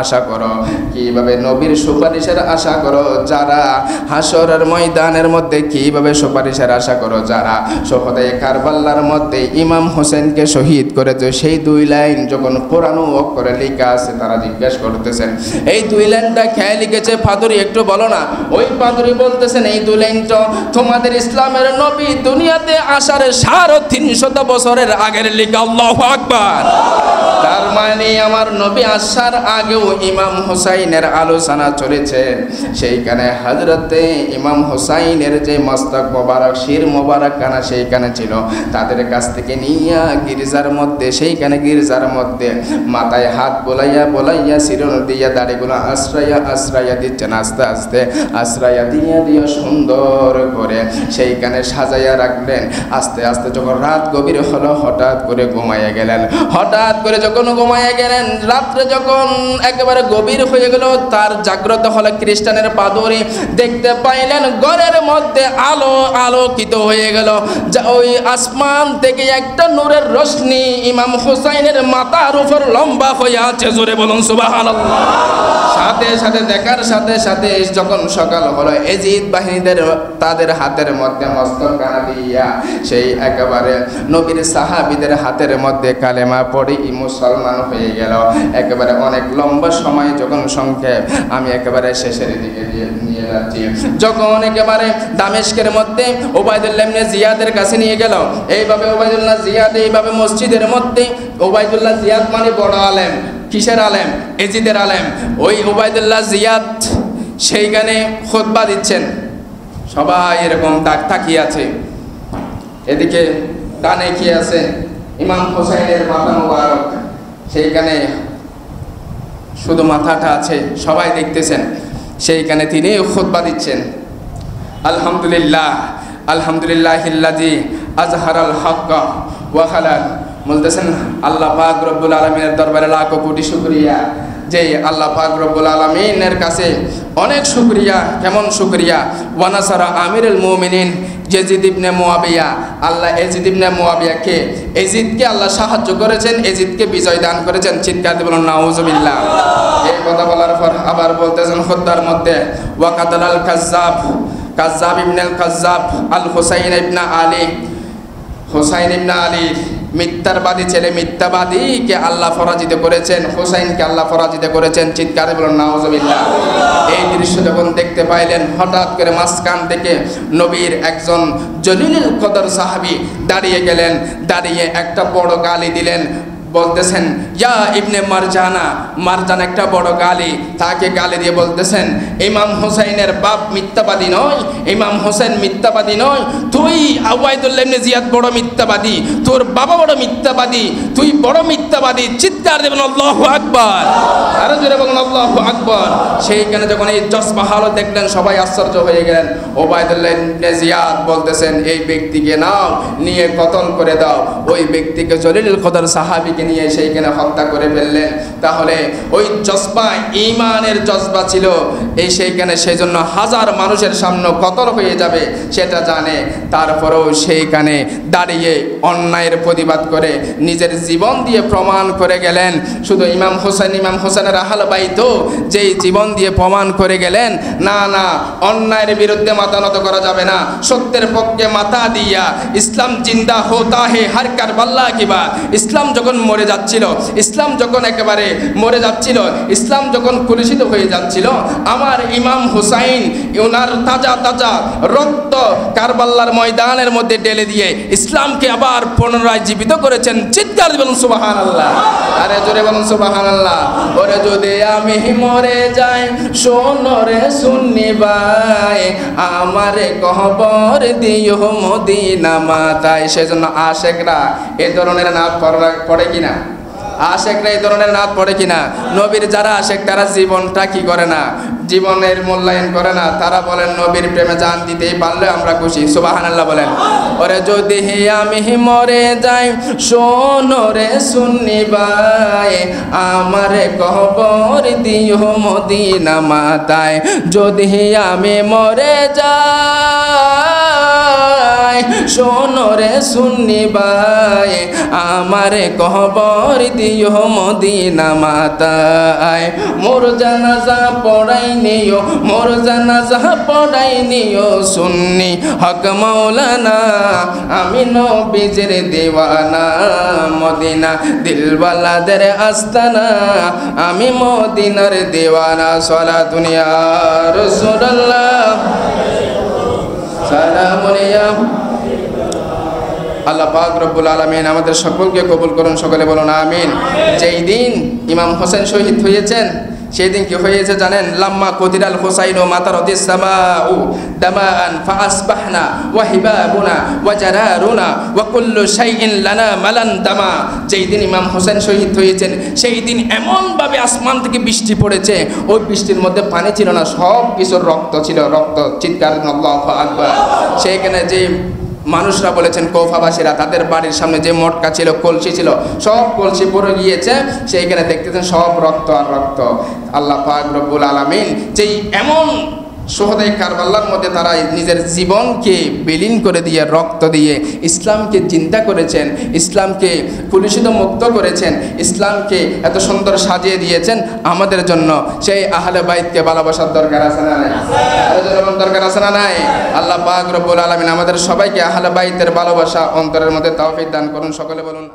A: আশা করো, কিভাবে নবীর সুপারিশের আশা করো, যারা হাসরের ময়দানের মধ্যে কিভাবে সুপারিশের আশা করো, যারা শহীদে কারবালার মধ্যে ইমাম হোসেনকে শহীদ করেছে। সেই 2 লাইন যখন পুরানো অক্ষরে লেখা আছে, তারা জিজ্ঞেস করতেছেন এই 2 লাইনটা খেয়ে লিখেছে ফাদুরি, একটু বলো না। ওই ফাদুরি বলতেছেন, এই 2 লাইনটা তোমাদের ইসলামের নবী দুনিয়াতে আসার 350 বছরের আগের লেখা। আল্লাহু আকবার। তার মানে আমার নবী আসার আগেও ইমাম হোসাইনের আলোচনা চলেছে। সেইখানে হযরতে ইমাম হোসাইনের যে মস্তক মোবারক, শির মোবারক কানা সেইখানে ছিল, তাদের কাছ থেকে নিয়ে গির্জার মধ্যে, সেইখানে গির্জার মধ্যে মাথায় হাত বোলাইয়া বোলাইয়া শিরন দিয়া দাড়িগুলো আশ্রয়া আশ্রয়া দিচ্ছেন, আস্তে আস্তে আশ্রয়া দিয়ে দিয়ে সুন্দর করে সেইখানে সাজাইয়া রাখলেন। আস্তে আস্তে যখন রাত গভীর হলো, হঠাৎ করে ঘুমাইয়া গেলেন। হঠাৎ করে যখন ঘুমাইয়া গেলেন, রাত্রে যখন একেবারে গভীর হয়ে গেল, তার জাগ্রত হলো খ্রিস্টানের পাদরি। দেখতে পাইলেন ঘরের মধ্যে আলো আলোকিত হয়ে গেল। ওই আসমান থেকে একটা নূরের রশ্মি ইমাম হোসাইনের মাথার উপর লম্বা হয়ে আছে। জোরে বলুন সুবহানাল্লাহ। সাথে সাথে দেখার সাথে সাথে যখন সকাল হলো, এজিদ বাহিনীদের তাদের হাতের মধ্যে মস্তক কানা দিয়া সেই একেবারে নবীর সাহাবীদের হাতের মধ্যে কালেমা পড়ে মুসলমান হয়ে গেল। একেবারে অনেক লম্বা সময় যখন সংক্ষেপ, আমি একেবারে শেষের দিকে নিয়ে যাচ্ছি। যখন একেবারে দামেস্কের মধ্যে ওবায়দুল্লাহ ইবনে জিয়াদের কাছে নিয়ে গেল, এইভাবে ওবায়দুল্লাহ জিয়াদ এইভাবে মসজিদের মধ্যে, ওবায়দুল্লাহ জিয়াদ মানে বড় আলেম। কিসের আলেম? এজিদের আলেম। ওই ওবায়দুল্লাহ জিয়াদ সেইখানে খুতবা দিচ্ছেন, সবাই এরকম তাকিয়ে আছে। এদিকে ডানে কি আছে? ইমাম হোসাইনের মাথা মোবারক, সেইখানে শুধু মাথাটা আছে, সবাই দেখতেছেন। সেইখানে তিনি খুতবা দিচ্ছেন, আলহামদুলিল্লাহ আলহামদুলিল্লাহিল্লাযী আজহারাল হাক্কা ওয়া খালাক। বলতেছেন আল্লাহ পাক রব্বুল আলামিনের দরবারে লাখো কোটি শুকরিয়া, যে আল্লাহ পাক রব্বুল আলামিনের কাছে অনেক শুকরিয়া। কেমন শুকরিয়া? ওয়া নাসারা আমিরুল মুমিনিন ইয়াজিদ ইবনে মুয়াবিয়া, আল্লাহ ইয়াজিদ ইবনে মুয়াবিয়াকে, ইয়াজিদকে আল্লাহ সাহায্য করেছেন, ইয়াজিদকে বিজয় দান করেছেন। চিৎকার দিয়ে বলুন নাউজুবিল্লাহ। এই কথা বলার পর আবার বলতেছেন খুতবার মধ্যে, ওয়া কাতালাল কাজ্জাব, কাজ্জাব ইবনে কাজ্জাব আল হুসাইন ইবনে আলী, হুসাইন ইবনে আলীর মিথ্যাবাদী ছেলে, মিথ্যাবাদীকে আল্লাহ পরাজিত করেছেন, হুসাইনকে আল্লাহ পরাজিত করেছেন। চিৎকারে বলুন নাউজুবিল্লাহ। এই দৃশ্য যখন দেখতে পাইলেন, হঠাৎ করে মাঝখান থেকে নবীর একজন জলিলুল কদর সাহাবী দাঁড়িয়ে গেলেন। দাঁড়িয়ে একটা বড় গালি দিলেন। বলতেছেন ইয়া ইবনে মারজানা, মারজান একটা বড় গালি, তাকে গালি দিয়ে বলতেছেন ইমাম হোসাইনের বাপ মিথ্যাবাদী নয়, ইমাম হোসেন মিথ্যাবাদী নয়, তুই ওবায়দুল্লাহ ইবনে জিয়াদ বড় মিথ্যাবাদী, তোর বাবা বড় মিথ্যাবাদী, তুই বড় মিথ্যাবাদী। চিৎকার দেবেন আল্লাহু আকবার, আরো জোরে বলুন আল্লাহু আকবার। সেইখানে যখন এই জজবা হালত দেখলেন, সবাই আশ্চর্য হয়ে গেলেন। ওবায়দুল্লাহ ইবনে জিয়াদ বলতেছেন এই ব্যক্তিকে নাও, নিয়ে কতল করে দাও। ওই ব্যক্তিকে জলিলুল কদর সাহাবীকে ভাইকে নিয়ে সেইখানে হত্যা করে ফেললেন। তাহলে ওই জজবা, ঈমানের জজবা ছিল এই সেইখানে, সেই জন্য হাজার মানুষের সামনে কতল হয়ে যাবে সেটা জানে, তারপরেও সেইখানে দাঁড়িয়ে অন্যায়ের প্রতিবাদ করে নিজের জীবন দিয়ে প্রমাণ করে গেলেন। শুধু ইমাম হোসেনের আহলে বাইত যেই জীবন দিয়ে প্রমাণ করে গেলেন, না না, অন্যায়ের বিরুদ্ধে মাথা নত করা যাবে না, সত্যের পক্ষে মাথা দিয়া ইসলাম জিন্দা হোতা হে হর কারবালা কি বাত। ইসলাম যখন মরে যাচ্ছিল, ইসলাম যখন একেবারে মরে যাচ্ছিল, ইসলাম যখন কুলুষিত হয়ে যাচ্ছিল, আমার ইমাম হুসাইন ওনার তাজা তাজা রক্ত কারবালার ময়দানের মধ্যে ঢেলে দিয়ে ইসলামকে আবার পুনরায় জীবিত করেছেন। চিৎকার বলুন সুবহানাল্লাহ, আরে জোরে বলুন সুবহানাল্লাহ। ওরে যদি আমি মরে যাই শোনো রে সুন্নি ভাই, আমারে কবর দিও মদিনা মাতায়। সেজন্য আশেকরা এই ধরনের নাচ পড়ে কিনা? আশেকরা এই ধরনের নাচ পড়ে কিনা? নবীর যারা আশেক তারা জীবনটা কি করে না, জীবনের মূল্যায়ন করে না। তারা বলেন নবীর প্রেমে জান দিতেই পারলে আমরা খুশি। সুবহানাল্লাহ বলেন। ওরে যদি আমি মরে যাই শোনো রে সুন্নি ভাই, আমারে কবর দিও মদিনা মাতায়। যদি আমি মরে যাই শোনো রে সুন্নি ভাই, আমারে কবর দিও মদিনা মাতায়। মোর জানাজা পড়াই নিও, মোর জানাজা পড়াই নিও সুন্নি হক মাওলানা, আমি নবীজির দিওয়ানা, মদিনা দিলওয়ালাদের আস্তানা, আমি মদিনার দিওয়ানা। সালাতুন ইয়া রাসূলুল্লাহ, সালামুন ইয়া। আল্লাহ পাক রব্বুল আলামিন আমাদের সকলকে কবুল করুন, সকলে বলুন আমিন। যেই দিন ইমাম হোসেন শহীদ হয়েছেন সেই দিন কি হয়েছে জানেন? লাম্মা কুদিরাল হুসাইন ও মাতারাতিস সামাউ দামান ফাসবাহনা ওয়া হিবাবুনা ওয়া জারারুনা ওয়া কুল্লু শাইইন লানা মালান দামা। যেই দিন ইমাম হোসেন শহীদ হয়েছেন সেই দিন এমনভাবে আসমান থেকে বৃষ্টি পড়েছে, ওই বৃষ্টির মধ্যে পানি ছিল না, সব কিছুর রক্ত ছিল, রক্ত। চিৎকার আল্লাহু আকবার। সেইখানে যে মানুষরা বলেছেন কৌফাবাসীরা, তাদের বাড়ির সামনে যে মটকা ছিল, কলসি ছিল, সব কলসি পড়ে গিয়েছে, সেইখানে দেখতেছেন সব রক্ত আর রক্ত। আল্লাহ পাক রব্বুল আলামিন যেই এমন শহীদে কারবালার মধ্যে তারা নিজের জীবনকে বিলীন করে দিয়ে, রক্ত দিয়ে ইসলামকে চিন্তা করেছেন, ইসলামকে কুলুষিত মুক্ত করেছেন, ইসলামকে এত সুন্দর সাজিয়ে দিয়েছেন আমাদের জন্য। সেই আহলে বাইতকে ভালোবাসার দরকার আছে না নাই? দরকার আছে না নাই? আল্লাহ পাক রব্বুল আলামিন আমাদের সবাইকে আহলে বাইতের ভালোবাসা অন্তরের মধ্যে তৌফিক দান করুন, সকলে বলুন।